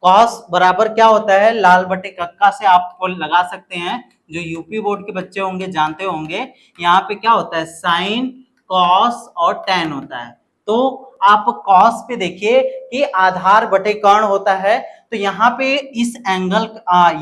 Speaker 1: cos बराबर क्या होता है, लाल बटे कक्का से आप लगा सकते हैं, जो यूपी बोर्ड के बच्चे होंगे जानते होंगे, यहाँ पे क्या होता है साइन कॉस और टेन होता है। तो आप कॉस पे देखिए कि आधार बटे कर्ण होता है, तो यहाँ पे इस एंगल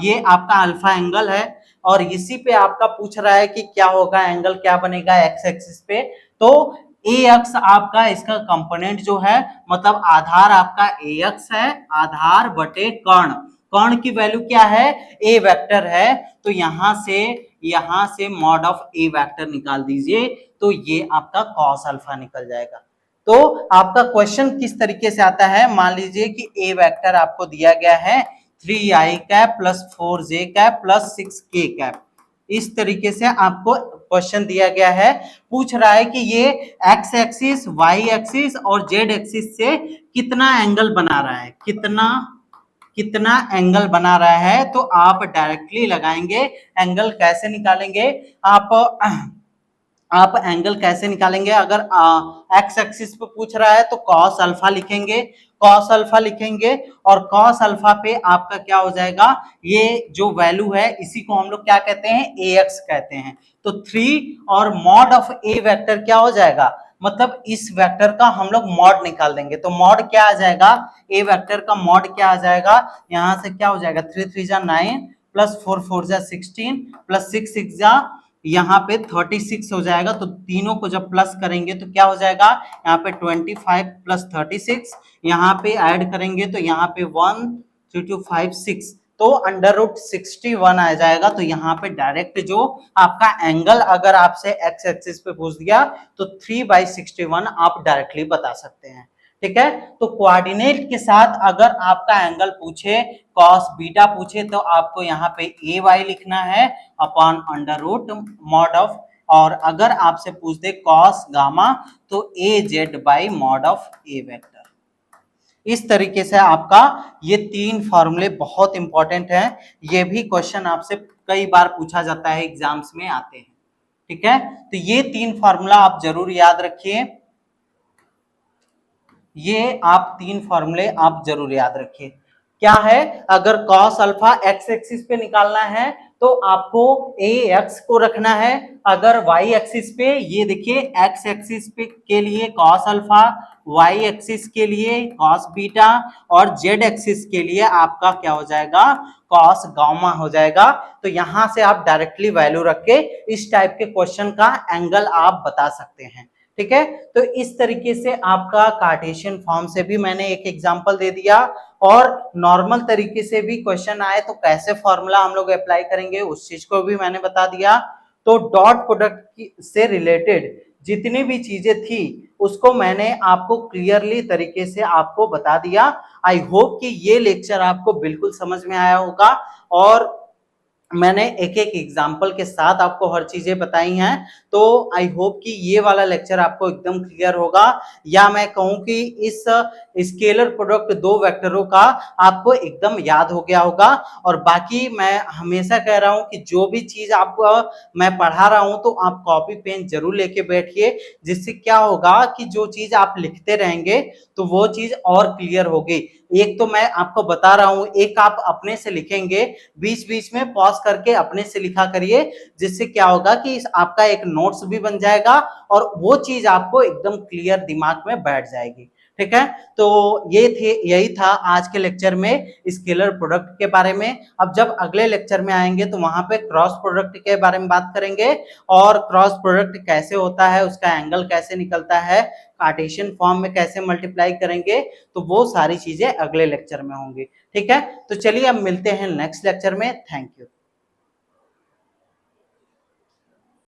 Speaker 1: ये आपका अल्फा एंगल है और इसी पे आपका पूछ रहा है कि क्या होगा एंगल, क्या बनेगा एक्स एक्सिस पे, तो ए एक्स आपका इसका कंपोनेंट जो है मतलब आधार आपका ए एक्स है, आधार बटे कर्ण, कर्ण की वैल्यू क्या है, ए वेक्टर है, तो यहां से मॉड ऑफ ए वेक्टर निकाल दीजिए तो ये आपका कॉस अल्फा निकल जाएगा। तो आपका क्वेश्चन किस तरीके से आता है, मान लीजिए कि ए वेक्टर आपको दिया गया है 3i cap plus 4j cap plus 6k cap, इस तरीके से आपको क्वेश्चन दिया गया है, पूछ रहा है कि ये एक्स एक्सिस, वाई एक्सिस और जेड एक्सिस से कितना एंगल बना रहा है, कितना एंगल बना रहा है, तो आप डायरेक्टली लगाएंगे। एंगल कैसे निकालेंगे आप एंगल कैसे निकालेंगे, अगर एक्स एक्सिस पे पूछ रहा है तो कॉस अल्फा लिखेंगे, कॉस अल्फा लिखेंगे और कॉस अल्फा पे आपका क्या हो जाएगा, ये जो वैल्यू है इसी को हम लोग क्या कहते हैं, ए एक्स कहते हैं, तो 3 और मॉड ऑफ ए वेक्टर क्या हो जाएगा, मतलब इस वेक्टर का हम लोग मॉड निकाल देंगे, तो मॉड क्या आ जाएगा, ए वेक्टर का मॉड क्या आ जाएगा, यहां से क्या हो जाएगा 3 3 जा 9 प्लस 4 4 जा 16 प्लस 6 6 जा यहाँ पे 36 हो जाएगा, तो तीनों को जब प्लस करेंगे तो क्या हो जाएगा, यहाँ पे 25 प्लस 36, यहाँ पे ऐड करेंगे तो यहाँ पे 1 3 2 5 6, तो अंडर रूट 61 आ जाएगा। तो यहाँ पे डायरेक्ट जो आपका एंगल अगर आपसे एक्स एक्सिस पे पूछ दिया तो 3/61 आप डायरेक्टली बता सकते हैं, ठीक है। तो कोऑर्डिनेट के साथ अगर आपका एंगल पूछे, कॉस बीटा पूछे, तो आपको यहाँ पे ए वाई लिखना है upon under root mod of, और अगर आपसे पूछ दे कॉस गामा तो A Z by mod of A vector. इस तरीके से आपका ये 3 फॉर्मूले बहुत इंपॉर्टेंट हैं, ये भी क्वेश्चन आपसे कई बार पूछा जाता है, एग्जाम्स में आते हैं, ठीक है। तो ये 3 फॉर्मूला आप जरूर याद रखिए, ये आप 3 फॉर्मूले आप जरूर याद रखिए। क्या है, अगर cos अल्फा एक्स एक्सिस पे निकालना है तो आपको ए एक्स को रखना है, अगर y एक्सिस पे ये देखिए x एक्सिस पे के लिए cos अल्फा, y एक्सिस के लिए cos बीटा और z एक्सिस के लिए आपका क्या हो जाएगा, cos गामा हो जाएगा। तो यहां से आप डायरेक्टली वैल्यू रख के इस टाइप के क्वेश्चन का एंगल आप बता सकते हैं, ठीक है। तो इस तरीके से आपका कार्टेशियन फॉर्म से भी मैंने एक एग्जांपल दे दिया, और नॉर्मल तरीके से भी क्वेश्चन आए तो कैसे फॉर्मूला हम लोग अप्लाई करेंगे उस चीज को भी मैंने बता दिया। तो डॉट प्रोडक्ट से रिलेटेड जितनी भी चीजें थी उसको मैंने आपको क्लियरली तरीके से आपको बता दिया। आई होप कि ये लेक्चर आपको बिल्कुल समझ में आया होगा, और मैंने एक एक एग्जाम्पल के साथ आपको हर चीजें बताई हैं। तो आई होप कि ये वाला लेक्चर आपको एकदम क्लियर होगा, या मैं कहूं कि इस स्केलर प्रोडक्ट दो वेक्टरों का आपको एकदम याद हो गया होगा। और बाकी मैं हमेशा कह रहा हूं कि जो भी चीज आपको मैं पढ़ा रहा हूं तो आप कॉपी पेन जरूर लेके बैठिए, जिससे क्या होगा कि जो चीज आप लिखते रहेंगे तो वो चीज और क्लियर होगी। एक तो मैं आपको बता रहा हूं, एक आप अपने से लिखेंगे, बीच बीच में पॉज करके अपने से लिखा करिए, जिससे क्या होगा कि आपका एक नोट्स भी बन जाएगा और वो चीज आपको एकदम क्लियर दिमाग में बैठ जाएगी। ठीक है। तो यही था आज के लेक्चर में स्केलर प्रोडक्ट के बारे में। अब जब अगले लेक्चर में आएंगे तो वहां पे क्रॉस प्रोडक्ट के बारे में बात करेंगे, और क्रॉस प्रोडक्ट कैसे होता है, उसका एंगल कैसे निकलता है, कार्टेशियन फॉर्म में कैसे मल्टीप्लाई करेंगे, तो वो सारी चीजें अगले लेक्चर में होंगी। ठीक है। तो चलिए अब मिलते हैं नेक्स्ट लेक्चर में। Thank you.